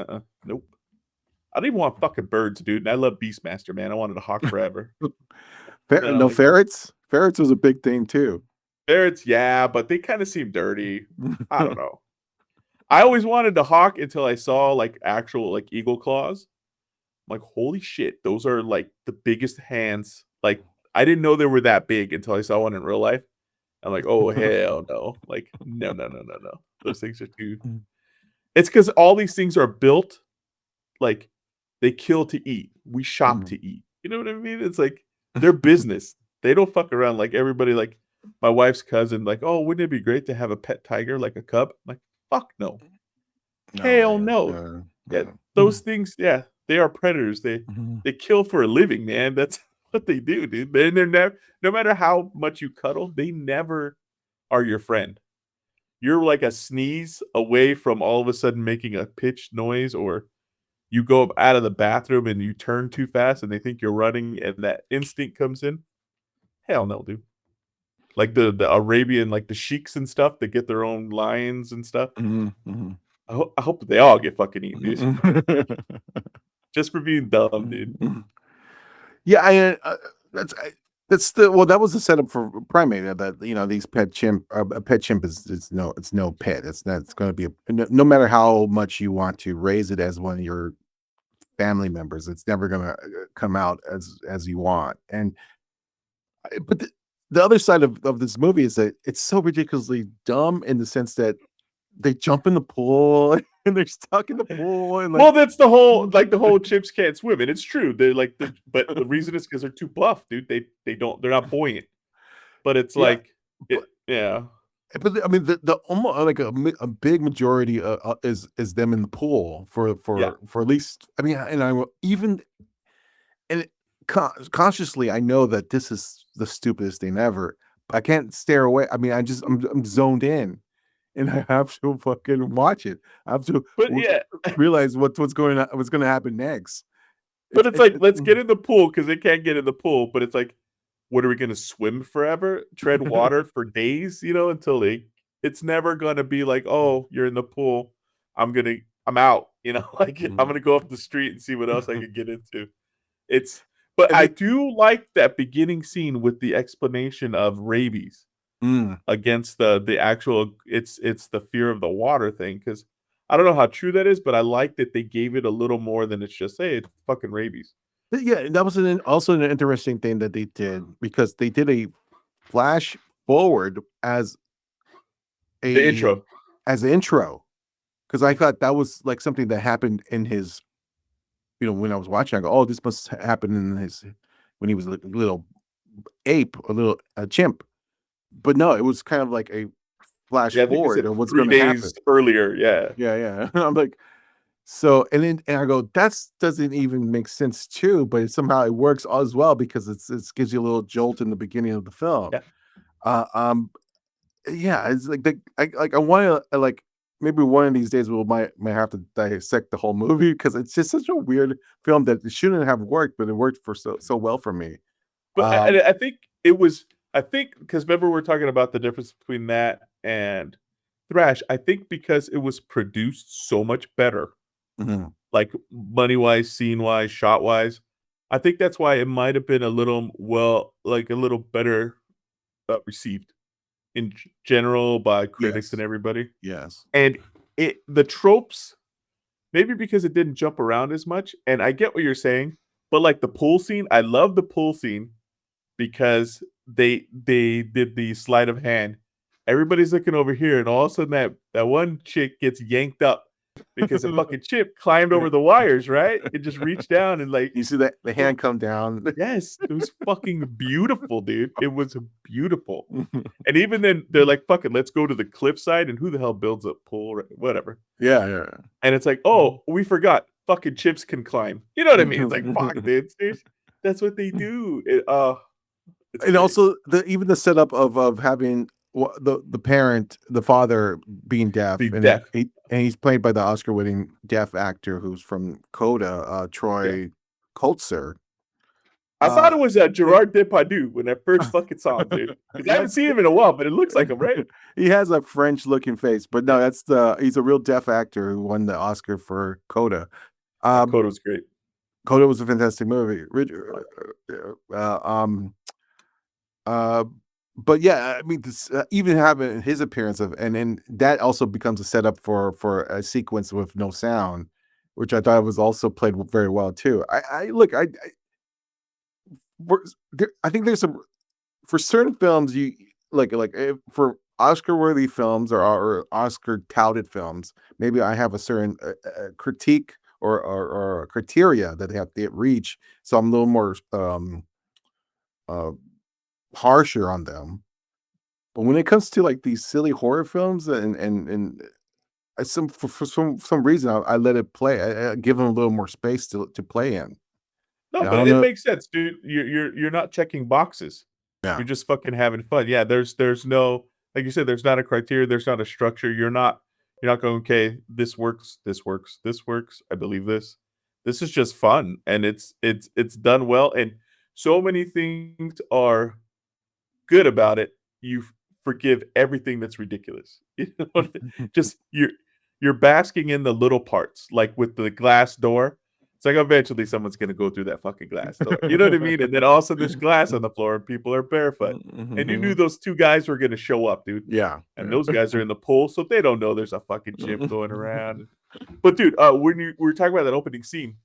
Speaker 2: nope. I don't even want fucking birds, dude. And I love Beastmaster, man. I wanted a hawk forever.
Speaker 1: No,
Speaker 2: Like
Speaker 1: ferrets. Ferrets was a big thing too.
Speaker 2: ferrets, yeah, but they kind of seem dirty. I don't know. I always wanted the hawk until I saw like actual like eagle claws. I'm like, holy shit, those are like the biggest hands. Like I didn't know they were that big until I saw one in real life. I'm like, oh hell no. Like, no, no, no, no, no. Those things are too. It's because all these things are built like they kill to eat. We shop to eat. You know what I mean? It's like their business. They don't fuck around like everybody. Like my wife's cousin, like, oh, wouldn't it be great to have a pet tiger like a cub? I'm like, fuck no.
Speaker 1: No
Speaker 2: Hell
Speaker 1: way.
Speaker 2: no. Yeah,
Speaker 1: No.
Speaker 2: those things, yeah, they are predators.
Speaker 1: Mhm.
Speaker 2: They kill for a living, man. That's what they do, dude. They're never, no matter how much you cuddle, they never are your friend. You're like a sneeze away from all of a sudden making a pitch noise, or you go up out of the bathroom and you turn too fast and they think you're running and that instinct comes in. Hell no, dude. Like the Arabian, like the sheiks and stuff that get their own lions and stuff.
Speaker 1: Mhm, mhm.
Speaker 2: I hope they all get fucking eaten, dude.
Speaker 1: Mhm.
Speaker 2: Just for being dumb, dude.
Speaker 1: Yeah, that's the well. That was the setup for Primate. That these a pet chimp it's no pet. It's not. It's going to be no matter how much you want to raise it as one of your family members. It's never going to come out as you want. And but the other side of this movie is that it's so ridiculously dumb in the sense that they jump in the pool and they're stuck in the pool and
Speaker 2: Well, that's the whole the whole chimps can't swim, and it's true. They're like but the reason is because they're too buff, dude. They're not buoyant. But it's
Speaker 1: yeah.
Speaker 2: like it, yeah.
Speaker 1: But I mean, the almost like a big majority is them in the pool
Speaker 2: Yeah.
Speaker 1: for at least. I mean, and I will even and consciously I know that this is the stupidest thing ever. But I can't stare away. I mean, I'm zoned in, and I have to fucking watch it. I have to
Speaker 2: But yeah,
Speaker 1: realize what's going to happen next.
Speaker 2: but it's like let's
Speaker 1: Mm,
Speaker 2: get in the pool because they can't get in the pool. But it's like what are we going to swim forever, tread water for days, until it's never going to be like, oh, you're in the pool, I'm out, like I'm going to go up the street and see what else I can get into. But
Speaker 1: And
Speaker 2: I
Speaker 1: it-
Speaker 2: do like that beginning scene with the explanation of rabies
Speaker 1: Mm.
Speaker 2: against the actual, it's the fear of the water thing, because I don't know how true that is, but I like that they gave it a little more than it's just, hey, it's fucking rabies.
Speaker 1: Yeah, that was also an interesting thing that they did, because they did a flash forward as
Speaker 2: The intro.
Speaker 1: an intro, because I thought that was like something that happened in his, when I was watching, I go, oh, this must happen in his, when he was a little ape, a little chimp. But no, it was kind of like a flash
Speaker 2: Yeah, I think they
Speaker 1: forward
Speaker 2: said
Speaker 1: of what's
Speaker 2: 3
Speaker 1: going to happen.
Speaker 2: days earlier, yeah.
Speaker 1: Yeah. I'm like, so, and I go, that's doesn't even make sense too, but somehow it works as well, because it gives you a little jolt in the beginning of the film.
Speaker 2: Yeah.
Speaker 1: Uh, um, yeah, it's like I want to like, maybe one of these days might have to dissect the whole movie, because it's just such a weird film that it shouldn't have worked, but it worked for so well for me.
Speaker 2: But I think it was, because remember we're talking about the difference between that and Thrash. I think because it was produced so much better,
Speaker 1: Mhm.
Speaker 2: like money-wise, scene-wise, shot-wise. I think that's why it might have been a little, like a little better received in general by critics and
Speaker 1: Yes.
Speaker 2: everybody.
Speaker 1: Yes.
Speaker 2: And the tropes, maybe because it didn't jump around as much. And I get what you're saying, but like the pool scene, I love the pool scene because they did the sleight of hand. Everybody's looking over here, and all of a sudden that one chick gets yanked up because the fucking chip climbed over the wires, right? It just reached down and like,
Speaker 1: You see that the hand come down.
Speaker 2: yes, it was fucking beautiful, dude. It was beautiful. And even then, they're like, "Fuck it, let's go to the cliffside." And who the hell builds a pool? Right? Whatever.
Speaker 1: Yeah.
Speaker 2: And it's like, oh, we forgot. Fucking chips can climb. You know what I mean? It's like, fuck, dude. That's what they do. It's
Speaker 1: And
Speaker 2: great.
Speaker 1: also even the setup of having the parent, the father being deaf,
Speaker 2: Be
Speaker 1: and
Speaker 2: deaf.
Speaker 1: he's played by the Oscar-winning deaf actor who's from Coda,
Speaker 2: Yeah.
Speaker 1: Troy Kotsur.
Speaker 2: I thought it was Gerard Depardieu when I first fucking saw him, dude. 'Cause I haven't seen him in a while, but it looks like him, right?
Speaker 1: He has a French-looking face, but no, he's a real deaf actor who won the Oscar for Coda.
Speaker 2: Coda was great.
Speaker 1: Coda was a fantastic movie. Uh, um, uh, but yeah, I mean, even having his appearance and then that also becomes a setup for a sequence with no sound, which I thought was also played very well too. I think there's some, for certain films, you for Oscar-worthy films or Oscar touted films, maybe I have a certain critique or criteria that they have to reach, so I'm a little more uh, harsher on them. But when it comes to like these silly horror films and for some reason I let it play. I give them a little more space to play in.
Speaker 2: No,
Speaker 1: And I
Speaker 2: but
Speaker 1: don't
Speaker 2: it
Speaker 1: know.
Speaker 2: makes sense, dude. You're not checking boxes.
Speaker 1: Yeah.
Speaker 2: You're just fucking having fun. Yeah, there's no, like you said, there's not a criteria, there's not a structure. You're not going, okay, this works, this works, this works. I believe this. This is just fun, and it's done well, and so many things are good about it. You forgive everything that's ridiculous. Just you're basking in the little parts, like with the glass door. It's like eventually someone's gonna go through that fucking glass door. You know what I mean? And then all of a sudden there's glass on the floor and people are barefoot. And you knew those two guys were gonna show up, dude.
Speaker 1: Yeah.
Speaker 2: And those guys are in the pool, so they don't know there's a fucking chip going around. But dude, when we were talking about that opening scene,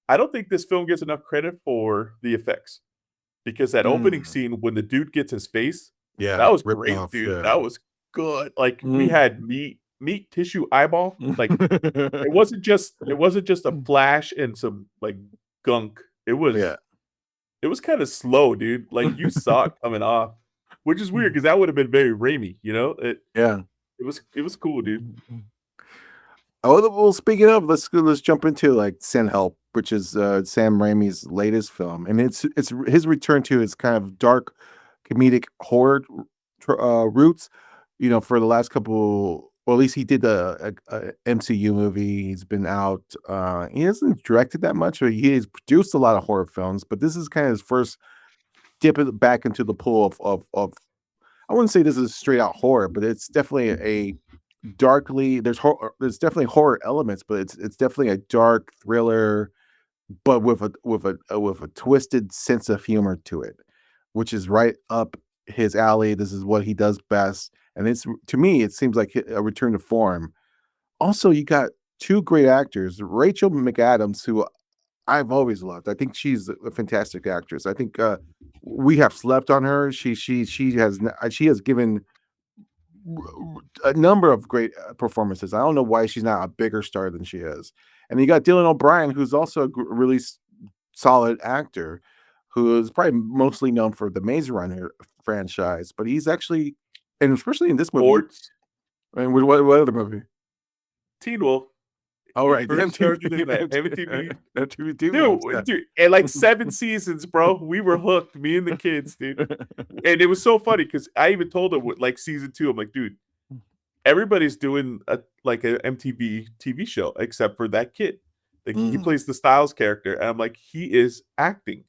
Speaker 2: I don't think this film gets enough credit for the effects. Because that opening scene when the dude gets his face,
Speaker 1: Yeah.
Speaker 2: that was
Speaker 1: Ripped
Speaker 2: great,
Speaker 1: off.
Speaker 2: dude.
Speaker 1: Yeah.
Speaker 2: That was good. Like we had meat tissue eyeball. Like it wasn't just a flash and some like gunk. It
Speaker 1: Yeah.
Speaker 2: was kind of slow, dude. Like you saw it coming off, which is weird because that would have been very Raimi, you know?
Speaker 1: Yeah.
Speaker 2: It was cool, dude.
Speaker 1: Oh, well, speaking of, let's jump into like Sin Help, which is Sam Raimi's latest film, and it's his return to his kind of dark comedic horror roots. For the last couple, or at least he did a MCU movie. He's been out. He hasn't directed that much, but he has produced a lot of horror films. But this is kind of his first dip it back into the pool of I wouldn't say this is straight out horror, but it's definitely a darkly there's definitely horror elements, but it's definitely a dark thriller, but with a twisted sense of humor to it, which is right up his alley. This is what he does best, and it's to me it seems like a return to form. Also, you got two great actors, Rachel McAdams, who I've always loved. I think she's a fantastic actress. I think we have slept on her. She has given a number of great performances. I don't know why she's not a bigger star than she is. And you got Dylan O'Brien, who's also a really solid actor, who is probably mostly known for the Maze Runner franchise, but he's actually, and especially in this movie,
Speaker 2: Sports.
Speaker 1: and what other movie?
Speaker 2: Teen Wolf.
Speaker 1: All right,
Speaker 2: First started doing that MTV.
Speaker 1: MTV,
Speaker 2: Dude, and like 7 seasons, bro. We were hooked, me and the kids, dude. And it was so funny because I even told him with like season 2, I'm like, dude, everybody's doing a MTV TV show except for that kid. Like he plays the Styles character, and I'm like, he is acting.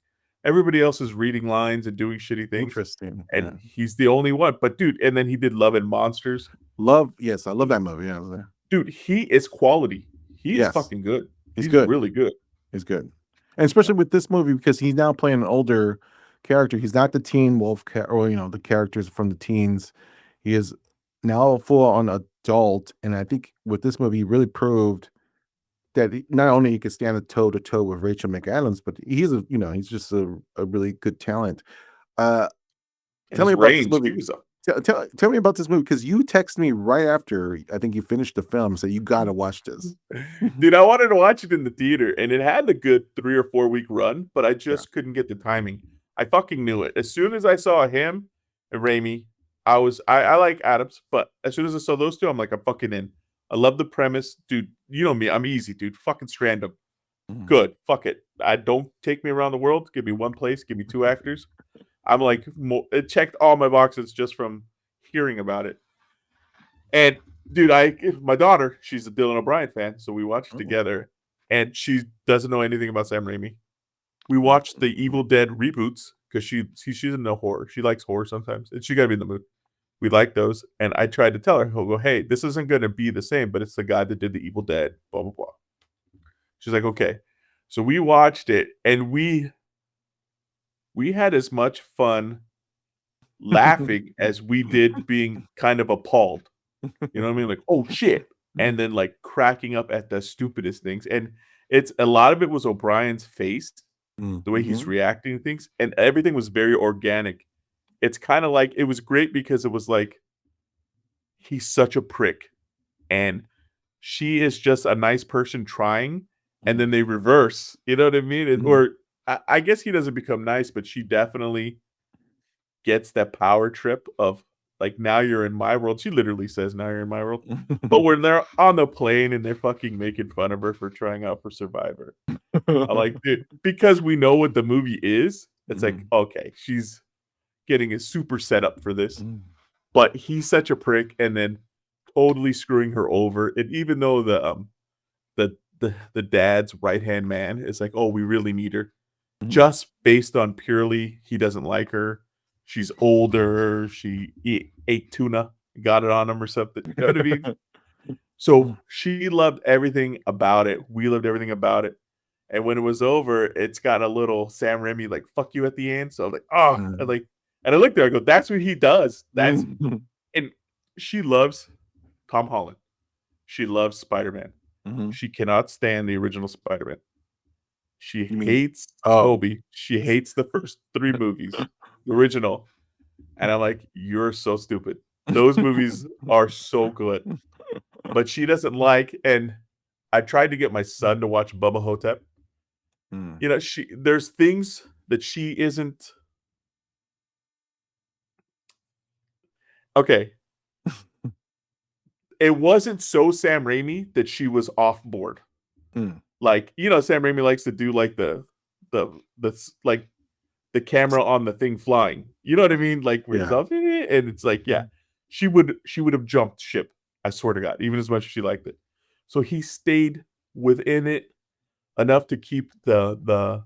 Speaker 2: Everybody else is reading lines and doing shitty things.
Speaker 1: Interesting.
Speaker 2: And he's the only one. But dude, and then he did Love and Monsters.
Speaker 1: Yes, I love that movie. Yeah, I was there.
Speaker 2: Dude, he is quality. He's fucking good.
Speaker 1: He's good.
Speaker 2: Really good.
Speaker 1: He's good. And especially with this movie, because he's now playing an older character. He's not the teen wolf or the characters from the teens. He is now a full-on adult. And I think with this movie, he really proved that not only he could stand a toe-to-toe with Rachel McAdams, but he's he's just a really good talent. Tell me about this movie. Tell me about this movie, because you texted me right after I think you finished the film, so you gotta watch this.
Speaker 2: Dude, I wanted to watch it in the theater, and it had a good 3 or 4 week run, but I just couldn't get the timing. I fucking knew it. As soon as I saw him and Raimi, I like Adams, but as soon as I saw those two, I'm like, I'm fucking in. I love the premise. Dude, you know me, I'm easy, dude. Fucking strand them. Good. Fuck it. I don't take me around the world. Give me one place. Give me 2 actors. I'm like, it checked all my boxes just from hearing about it. And dude, my daughter, she's a Dylan O'Brien fan, so we watched it together, and she doesn't know anything about Sam Raimi. We watched the Evil Dead reboots because she's into horror. She likes horror sometimes, and she got to be in the mood. We like those, and I tried to tell her, "Go, hey, this isn't going to be the same, but it's the guy that did the Evil Dead." Blah blah blah. She's like, "Okay." So we watched it, and we had as much fun laughing as we did being kind of appalled. You know what I mean? Like, oh shit. And then like cracking up at the stupidest things. And it's a lot of it was O'Brien's face, the way he's reacting to things, and everything was very organic. It's kind of like, it was great because it was like, he's such a prick, and she is just a nice person trying, and then they reverse. You know what I mean? Or I guess he doesn't become nice, but she definitely gets that power trip of like, now you're in my world. She literally says, now you're in my world. But when they're on the plane and they're fucking making fun of her for trying out for Survivor, I'm like, dude, because we know what the movie is, it's like, okay, she's getting a super setup for this. But he's such a prick, and then totally screwing her over. And even though the dad's right-hand man is like, oh, we really need her, just based on purely he doesn't like her. She's older. She ate tuna, got it on him or something. You know what I mean? So she loved everything about it. We loved everything about it. And when it was over, it's got a little Sam Raimi like "fuck you" at the end. So I was like, oh, and I looked there. I go, that's what he does. That's and she loves Tom Holland. She loves Spider-Man. She cannot stand the original Spider-Man. She hates Toby. She hates the first 3 movies, the original. And I'm like, you're so stupid. Those movies are so good. But she doesn't like, and I tried to get my son to watch Bubba Hotep. You know, there's things that she isn't. Okay. It wasn't so Sam Raimi that she was off board. Like, you know, Sam Raimi likes to do like the like the camera on the thing flying. You know what I mean? Like where it's off, and it's like, she would have jumped ship. I swear to God, even as much as she liked it. So he stayed within it enough to keep the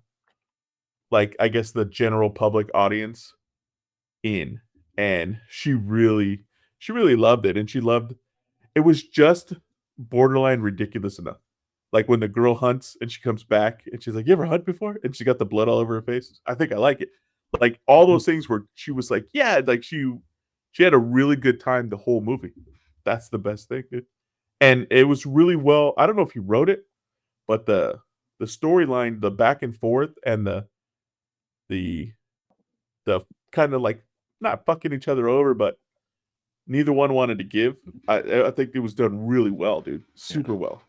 Speaker 2: like, I guess, the general public audience in, and she really loved it, and she loved it was just borderline ridiculous enough. Like when the girl hunts and she comes back and she's like, "You ever hunt before?" And she got the blood all over her face. I think I like it. Like all those things where she was like, yeah, like she had a really good time the whole movie. That's the best thing, dude. And it was really well. I don't know if he wrote it, but the storyline, the back and forth, and the the kind of like not fucking each other over, but neither one wanted to give. I think it was done really well, dude. Super well.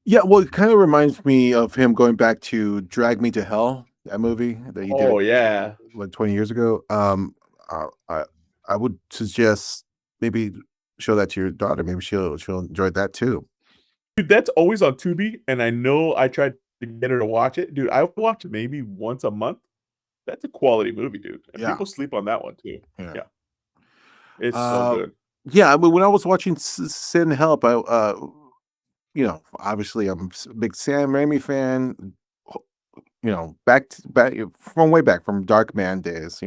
Speaker 1: Yeah, well, it kind of reminds me of him going back to Drag Me to Hell, that movie that he did
Speaker 2: Oh yeah.
Speaker 1: like 20 years ago. I would suggest maybe show that to your daughter. Maybe she'll enjoy that too.
Speaker 2: Dude, that's always on Tubi, and I know I tried to get her to watch it. Dude, I watch it maybe once a month. That's a quality movie, dude. And
Speaker 1: Yeah.
Speaker 2: people sleep on that one too.
Speaker 1: Yeah.
Speaker 2: Yeah. It's so
Speaker 1: Uh,
Speaker 2: good.
Speaker 1: yeah, I mean, when I was watching Sin Help, obviously I'm a big Sam Raimi fan. Back from way back from Dark Man days,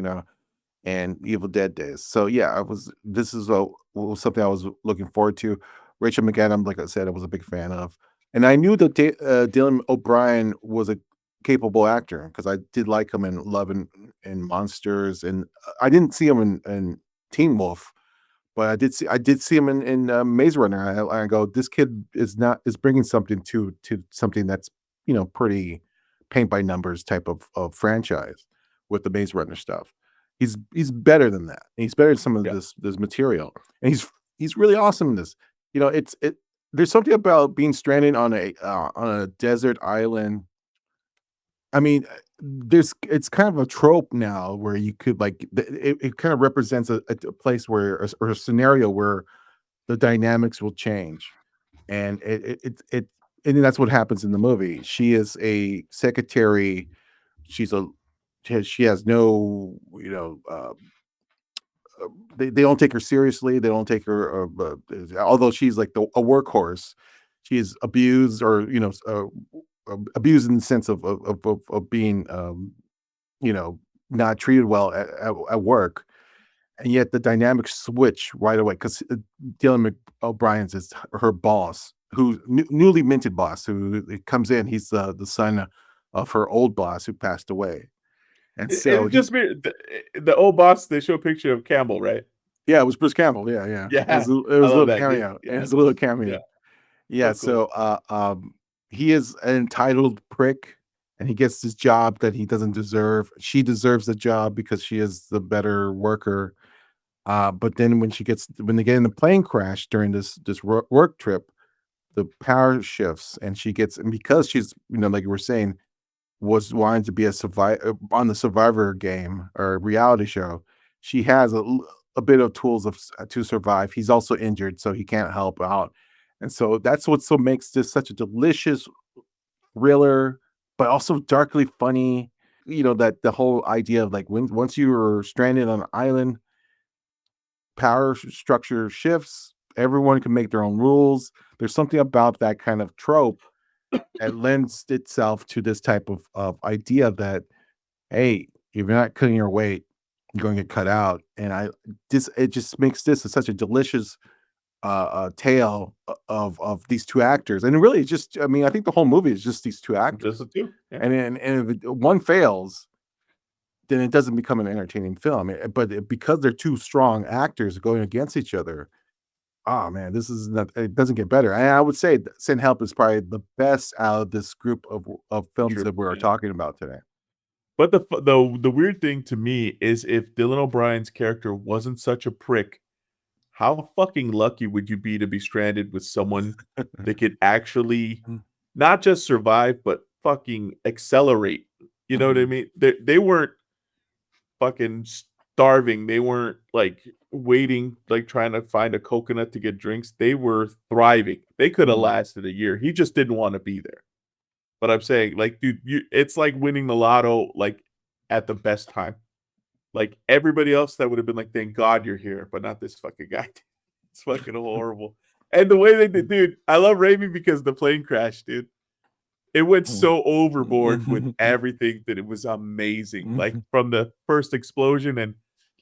Speaker 1: and Evil Dead days. So yeah, this is was something I was looking forward to. Rachel McAdams, like I said, I was a big fan of, and I knew that Dylan O'Brien was a capable actor because I did like him in Love and Monsters, and I didn't see him in Teen Wolf, but I did see him in Maze Runner. I go, this kid is bringing something to something that's pretty paint by numbers type of franchise with the Maze Runner stuff. He's better than that. He's better than some of
Speaker 2: Yeah.
Speaker 1: this material, and he's really awesome in this. There's something about being stranded on a desert island. I mean, it's kind of a trope now where you could it kind of represents a place or a scenario where the dynamics will change, and and that's what happens in the movie. She is a secretary. She's a she has no, they don't take her seriously. They don't take her, although she's like a workhorse. She's abused, or abused in the sense of being, not treated well at work, and yet the dynamics switch right away because Dylan O'Brien's is her boss, who's newly minted boss, who comes in. He's the son of her old boss who passed away, and so
Speaker 2: It just the old boss, they show a picture of Campbell, right?
Speaker 1: yeah, it was Bruce Campbell. Yeah, yeah. It
Speaker 2: Yeah.
Speaker 1: was a
Speaker 2: I love
Speaker 1: little
Speaker 2: that kid.
Speaker 1: cameo. It
Speaker 2: Yeah.
Speaker 1: was a little cameo.
Speaker 2: Yeah.
Speaker 1: Yeah,
Speaker 2: So cool.
Speaker 1: so he is an entitled prick, and he gets this job that he doesn't deserve. She deserves the job because she is the better worker. But then when they get in the plane crash during this work trip, the power shifts, and because she's, like you were saying, was wanting to be a survivor on the Survivor game or reality show. She has a bit of tools to survive. He's also injured, so he can't help out, and so that's what makes this such a delicious thriller, but also darkly funny. That the whole idea of like once you are stranded on an island, power structure shifts. Everyone can make their own rules. There's something about that kind of trope that lends itself to this type of idea that, hey, if you're not cutting your weight, you're going to get cut out. And it just makes this such a delicious tale of these two actors. And really, I mean, I think the whole movie is just these two actors.
Speaker 2: Just the two. Yeah.
Speaker 1: And if one fails, then it doesn't become an entertaining film. Because they're two strong actors going against each other, oh man, this is not. It doesn't get better. And I would say that Sin Help is probably the best out of this group of films
Speaker 2: True.
Speaker 1: that we're
Speaker 2: Yeah.
Speaker 1: talking about today.
Speaker 2: But the weird thing to me is if Dylan O'Brien's character wasn't such a prick, how fucking lucky would you be to be stranded with someone that could actually not just survive, but fucking accelerate? You know what I mean? They weren't fucking starving. They weren't like waiting, like trying to find a coconut to get drinks. They were thriving. They could have lasted a year. He just didn't want to be there. But I'm saying, like, dude, it's like winning the lotto, like at the best time. Like everybody else, that would have been like, thank God you're here, but not this fucking guy. It's fucking horrible. And the way they did, dude, I love Raimi because the plane crash, dude. It went so overboard with everything that it was amazing. Like from the first explosion and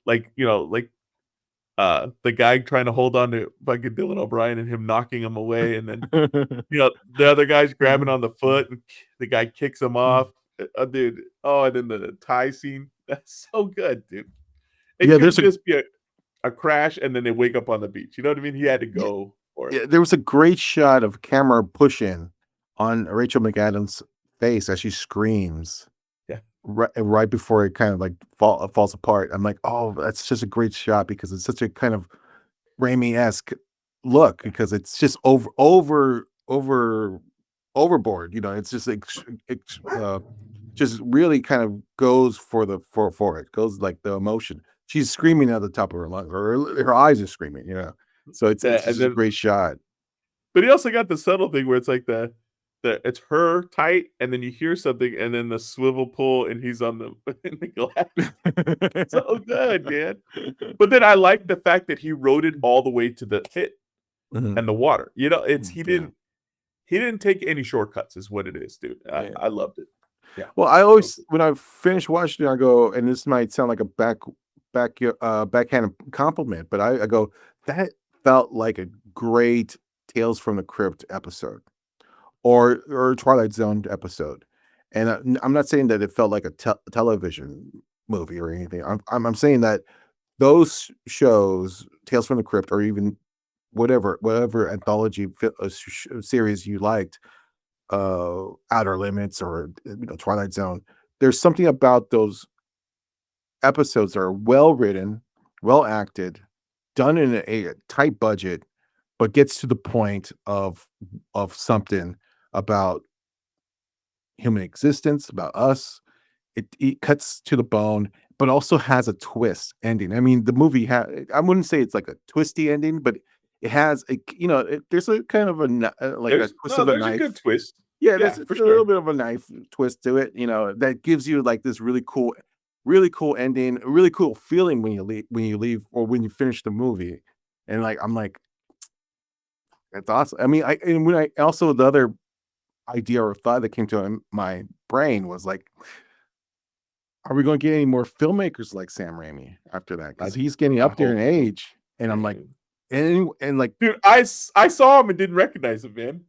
Speaker 2: like, the guy trying to hold on to fucking Dylan O'Brien and him knocking him away, and then the other guy's grabbing on the foot and the guy kicks him off. Dude. Oh, and then the tie scene. That's so good, dude. It
Speaker 1: Yeah,
Speaker 2: couldn't just be a crash and then they wake up on the beach. You know what I mean? He had to go for it.
Speaker 1: Yeah, there was a great shot of camera push in on Rachel McAdams' face as she screams
Speaker 2: Yeah.
Speaker 1: right before it kind of like falls apart. I'm like, oh, that's just a great shot because it's such a kind of Raimi-esque look because it's just overboard. It's just just really kind of goes for it. Goes like the emotion. She's screaming at the top of her lungs, or her eyes are screaming. So it's
Speaker 2: Yeah,
Speaker 1: just a great shot.
Speaker 2: But he also got the subtle thing where it's like the it's her tight, and then you hear something, and then the swivel pull, and he's on the in the glass. So good, man. But then I like the fact that he wrote it all the way to the hit and the water. It's he didn't take any shortcuts, is what it is, dude. I loved it. Yeah.
Speaker 1: Well, I always when I finish watching it, I go, and this might sound like a backhand compliment, but I go, that felt like a great Tales from the Crypt episode, or Twilight Zone episode. And I'm not saying that it felt like a television movie or anything. I'm saying that those shows, Tales from the Crypt, or even whatever anthology series you liked, Outer Limits or Twilight Zone, there's something about those episodes that are well written, well acted, done in a tight budget, but gets to the point of something about human existence, about us. It cuts to the bone, but also has a twist ending. I mean, the movie I wouldn't say it's like a twisty ending, but it has there's a kind of a twist of a
Speaker 2: there's
Speaker 1: knife.
Speaker 2: a good twist.
Speaker 1: Yeah, there's
Speaker 2: for
Speaker 1: a
Speaker 2: sure.
Speaker 1: little bit of a knife twist to it, that gives you like this really cool ending, a really cool feeling when you leave or when you finish the movie. And I'm like, that's awesome. I mean, the other idea or thought that came to my brain was like, are we going to get any more filmmakers like Sam Raimi after that? Because he's getting up there in age, and I'm like, and like,
Speaker 2: dude, I saw him and didn't recognize him, man.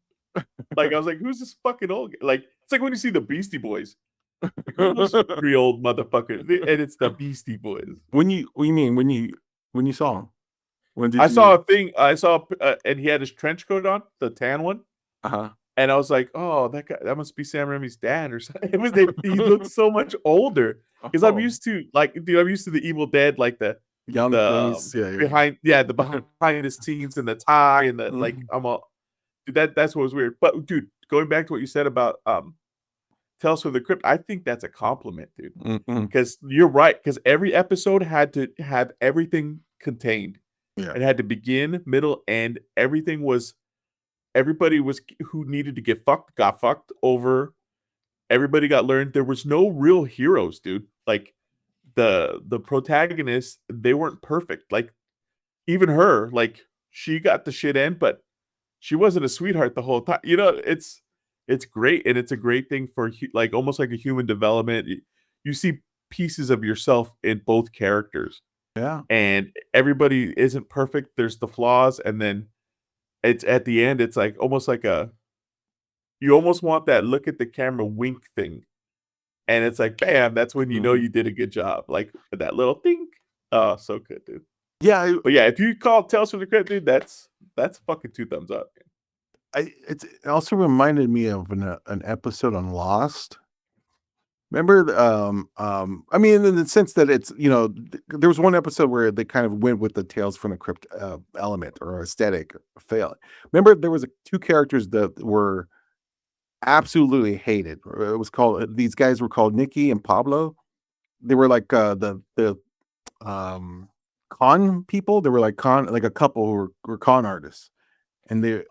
Speaker 2: Like I was like, who's this fucking old guy? Like it's like when you see the Beastie Boys. Like, who's this 3-year-old motherfucker? And it's the Beastie Boys.
Speaker 1: what do you mean when you saw him? When did
Speaker 2: I
Speaker 1: you...
Speaker 2: saw a thing. I saw, and he had his trench coat on, the tan one. And I was like, oh, that guy, that must be Sam Raimi's dad or something. He looked so much older because I'm used to the Evil Dead, like the
Speaker 1: young
Speaker 2: behind the scenes and the tie and the like. Dude, that's what was weird. But dude, going back to what you said about Tales from the Crypt, I think that's a compliment, dude. Because you're right. Because every episode had to have everything contained.
Speaker 1: Yeah.
Speaker 2: It had to begin, middle, end. Everybody who needed to get fucked got fucked over. Everybody got learned. There was no real heroes, dude. Like the protagonists, they weren't perfect. Like even her, like she got the shit end, but she wasn't a sweetheart the whole time. It's great, and it's a great thing for like almost like a human development. You see pieces of yourself in both characters.
Speaker 1: Yeah.
Speaker 2: And everybody isn't perfect. There's the flaws, and then it's at the end, it's like almost like you almost want that look at the camera wink thing. And it's like, bam, that's when you know you did a good job. Like that little thing. Oh, so good, dude.
Speaker 1: Yeah.
Speaker 2: But yeah, if you call Tales from the Crypt, dude, that's fucking 2 thumbs up.
Speaker 1: It also reminded me of an episode on Lost. Remember, I mean, in the sense that it's, there was one episode where they kind of went with the Tales from the Crypt element or aesthetic fail. Remember, there was 2 characters that were absolutely hated. It was these guys were called Nikki and Pablo. They were like the con people. They were like a couple who were con artists, and they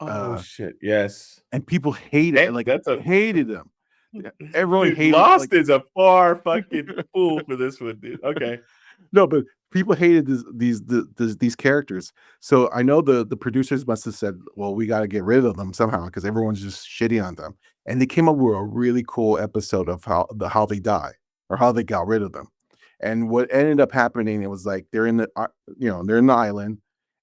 Speaker 2: shit, yes.
Speaker 1: and people hated hated them. Everyone
Speaker 2: dude,
Speaker 1: hated
Speaker 2: Lost is a far fucking fool for this one, dude. Okay.
Speaker 1: No, but people hated these characters. So I know the producers must have said, "Well, we got to get rid of them somehow because everyone's just shitting on them." And they came up with a really cool episode of how they die or how they got rid of them. And what ended up happening, it was like they're in the they're in the island,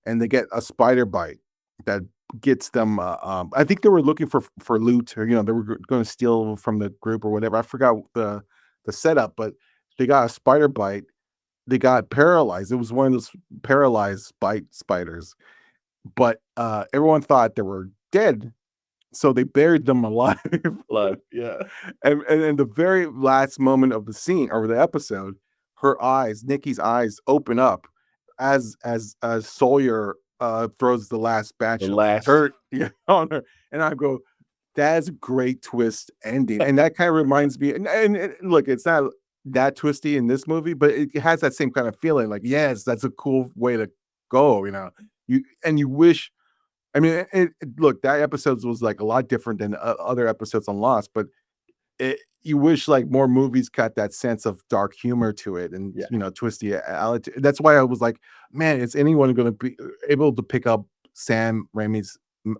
Speaker 1: and they get a spider bite that gets them. I think they were looking for loot, or they were going to steal from the group or whatever. I forgot the setup, but they got a spider bite. They got paralyzed. It was one of those paralyzed bite spiders, but everyone thought they were dead, so they buried them alive.
Speaker 2: Like, yeah.
Speaker 1: And in the very last moment of the scene or the episode, Nikki's eyes open up as Sawyer throws the last batch
Speaker 2: The
Speaker 1: of
Speaker 2: last
Speaker 1: dirt on her, and I go, "That's a great twist ending," and that kind of reminds me. And look, it's not that twisty in this movie, but it has that same kind of feeling. Like, yes, that's a cool way to go. You wish. I mean, look, that episode was like a lot different than other episodes on Lost, but you wish like more movies got that sense of dark humor to it and
Speaker 2: Yeah.
Speaker 1: twisty attitude. That's why I was like, man, is anyone going to be able to pick up Sam Raimi's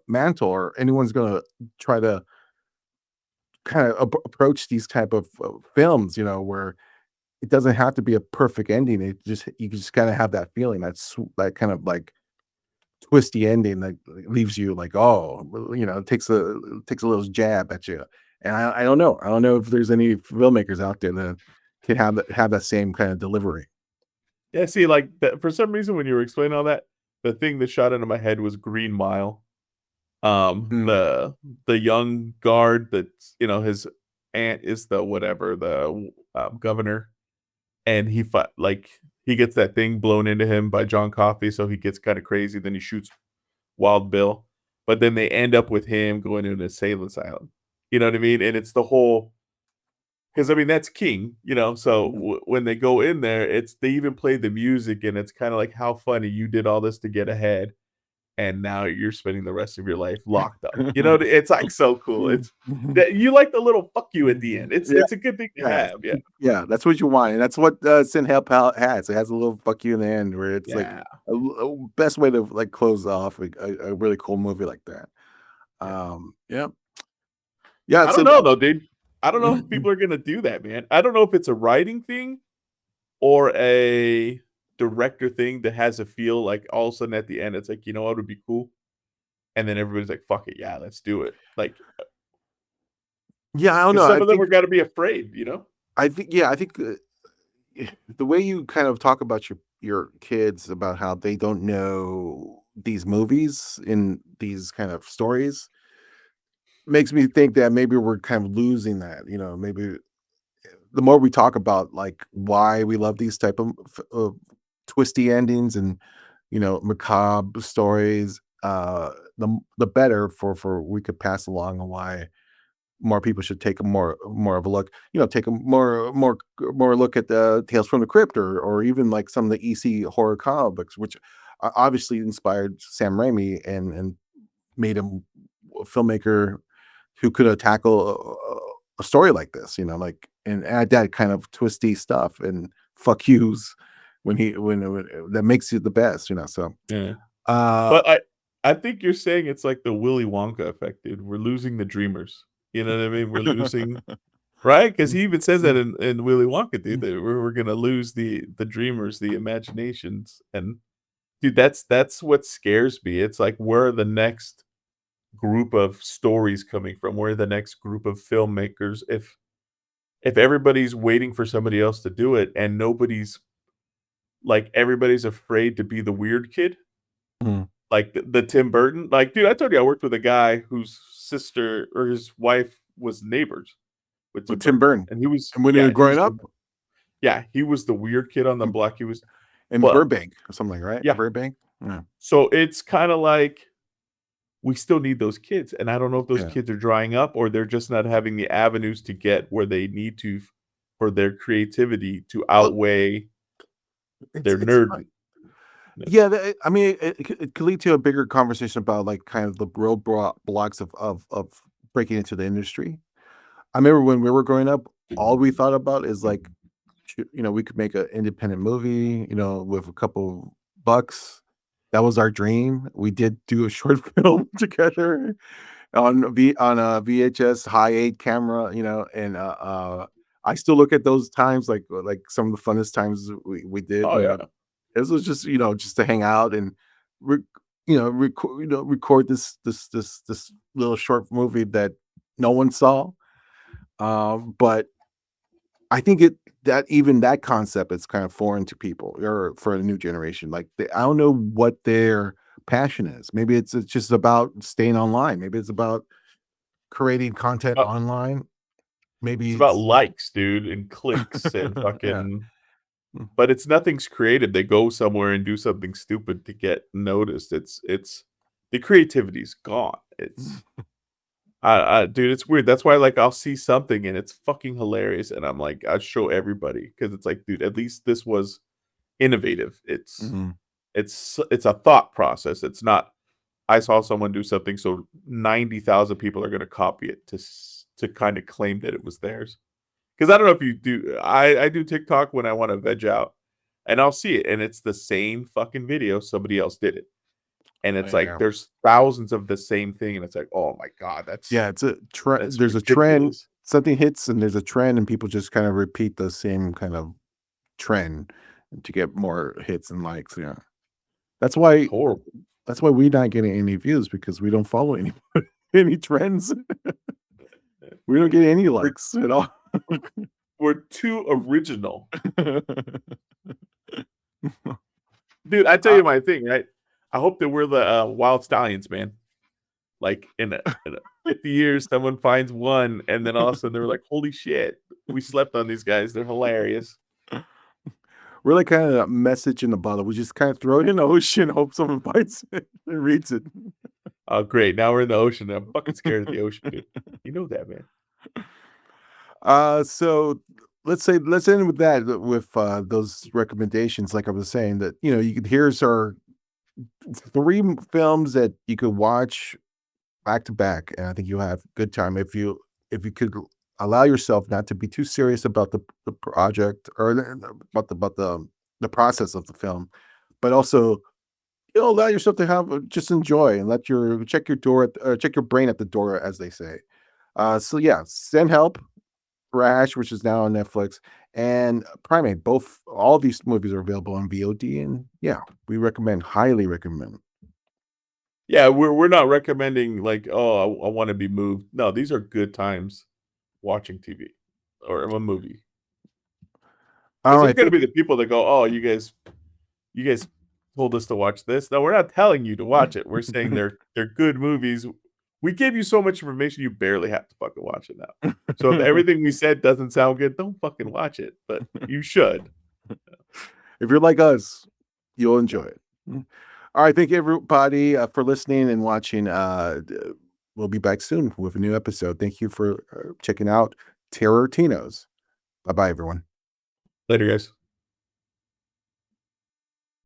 Speaker 1: mantle, or anyone's going to try to kind of approach these type of films, where it doesn't have to be a perfect ending. You just kind of have that feeling, that kind of like twisty ending that leaves you like, oh, well, it takes a little jab at you. And I don't know. I don't know if there's any filmmakers out there that can have that same kind of delivery.
Speaker 2: Yeah, see, like, for some reason, when you were explaining all that, the thing that shot into my head was Green Mile.
Speaker 1: Mm.
Speaker 2: The young guard that's, his aunt is the whatever, the governor, and he gets that thing blown into him by John Coffey, so he gets kind of crazy. Then he shoots Wild Bill, but then they end up with him going to an insane asylum. You know what I mean? And it's the whole, because I mean that's King, So when they go in there, they even play the music, and it's kind of like, how funny, you did all this to get ahead, and now you're spending the rest of your life locked up. It's like so cool. It's that you like the little fuck you at the end. It's
Speaker 1: Yeah,
Speaker 2: it's a good thing to
Speaker 1: yeah,
Speaker 2: have. Yeah,
Speaker 1: yeah. That's what you want, and that's what Sin Hell Pal has. It has a little "fuck you" in the end, where it's like
Speaker 2: yeah,
Speaker 1: a best way to like close off a really cool movie like that.
Speaker 2: yeah.
Speaker 1: Yeah, yeah.
Speaker 2: I
Speaker 1: So
Speaker 2: don't know though, dude. I don't know if people are gonna do that, man. I don't know if it's a writing thing or a director thing that has a feel like all of a sudden at the end it's like, what would be cool? And then everybody's like, fuck it, yeah, let's do it. Like,
Speaker 1: yeah, I don't
Speaker 2: because
Speaker 1: know.
Speaker 2: some of them are gotta be afraid.
Speaker 1: I think the way you kind of talk about your kids about how they don't know these movies in these kind of stories makes me think that maybe we're kind of losing that. Maybe the more we talk about like why we love these type of twisty endings and macabre stories, the better for we could pass along on why more people should take a more of a look, take a more look at the Tales from the Crypt, or even like some of the EC horror comic books, which obviously inspired Sam Raimi and made him a filmmaker who could tackle a story like this, like, and add that kind of twisty stuff and fuck yous when that makes you the best, So,
Speaker 2: Yeah.
Speaker 1: uh,
Speaker 2: But I think you're saying it's like the Willy Wonka effect, dude. We're losing the dreamers. You know what I mean? We're losing, right? Because he even says that in Willy Wonka, dude, that we're gonna lose the dreamers, the imaginations. And dude, that's what scares me. It's like, where are the next group of stories coming from? Where are the next group of filmmakers? If everybody's waiting for somebody else to do it, and everybody's afraid to be the weird kid,
Speaker 1: Mhm.
Speaker 2: like the Tim Burton, like, dude, I told you I worked with a guy whose sister or his wife was neighbors with Tim
Speaker 1: With Tim
Speaker 2: Burton,
Speaker 1: Burton,
Speaker 2: and he was,
Speaker 1: and when you were
Speaker 2: yeah,
Speaker 1: growing up
Speaker 2: he was the weird kid on the
Speaker 1: in,
Speaker 2: block. He was,
Speaker 1: in
Speaker 2: but
Speaker 1: Burbank or something, right?
Speaker 2: yeah,
Speaker 1: Burbank, yeah,
Speaker 2: so it's kind of like we still need those kids, and I don't know if those
Speaker 1: yeah.
Speaker 2: kids are drying up or they're just not having the avenues to get where they need to for their creativity to
Speaker 1: Well,
Speaker 2: outweigh their
Speaker 1: it's
Speaker 2: nerd.
Speaker 1: yeah. I mean, it could lead to a bigger conversation about like kind of the blocks of breaking into the industry. I remember when we were growing up, all we thought about is like we could make an independent movie, with a couple bucks. That was our dream. We did do a short film together on a VHS high 8 camera, and I still look at those times like some of the funnest times we did.
Speaker 2: Oh yeah.
Speaker 1: This was just just to hang out and record this little short movie that no one saw. But I think even that concept is kind of foreign to people or for the new generation. Like I don't know what their passion is. Maybe it's just about staying online. Maybe it's about creating content
Speaker 2: Uh,
Speaker 1: online. Maybe
Speaker 2: It's about likes, dude, and clicks and
Speaker 1: yeah.
Speaker 2: fucking. But it's nothing's creative. They go somewhere and do something stupid to get noticed. It's the creativity's gone. It's dude, it's weird. That's why like I'll see something and it's fucking hilarious, and I'm like, I show everybody because it's like, dude, at least this was innovative.
Speaker 1: Mhm.
Speaker 2: It's a thought process. It's not I saw someone do something, so 90,000 people are gonna copy it to kind of claim that it was theirs. Because I don't know if you do. I do TikTok when I want to veg out, and I'll see it, and it's the same fucking video. Somebody else did it, and it's like
Speaker 1: Yeah.
Speaker 2: there's thousands of the same thing, and it's like, oh my god,
Speaker 1: Yeah, it's a trend.
Speaker 2: that's
Speaker 1: There's a trend.
Speaker 2: ridiculous.
Speaker 1: Something hits, and there's a trend, and people just kind of repeat the same kind of trend to get more hits and likes. Yeah, that's why.
Speaker 2: It's horrible.
Speaker 1: That's why we're not getting any views because we don't follow any any trends. We don't get any likes at all.
Speaker 2: We're too original, dude. I tell you my thing, right? I hope that we're the Wild Stallions, man. Like in a 50 years, someone finds one, and then all of a sudden they're like, "Holy shit, we slept on these guys. They're hilarious."
Speaker 1: We're like kind of a message in a bottle. We just kind of throw it in the ocean, hope someone finds it and reads it.
Speaker 2: Oh, great! Now we're in the ocean. I'm fucking scared of the ocean, dude. You know that, man.
Speaker 1: So let's end with that with those recommendations. Like I was saying, that here's our three films that you could watch back to back, and I think you'll have a good time if you could allow yourself not to be too serious about the project or about the process of the film, but also allow yourself to have just enjoy and check your brain at the door, as they say. So yeah, send help. Thrash, which is now on Netflix, and Primate. All these movies are available on VOD, and yeah, we highly recommend.
Speaker 2: Yeah, we're not recommending like, oh, I want to be moved. No, these are good times watching TV or a movie.
Speaker 1: All
Speaker 2: Because there's
Speaker 1: right,
Speaker 2: gonna be the people that go, oh, you guys told us to watch this. No, we're not telling you to watch it. We're saying they're good movies. We give you so much information, you barely have to fucking watch it now. So if everything we said doesn't sound good, don't fucking watch it. But you should.
Speaker 1: if you're like us, you'll enjoy it. All right, thank you everybody for listening and watching. We'll be back soon with a new episode. Thank you for checking out Terrortinos. Bye bye, everyone.
Speaker 2: Later, guys.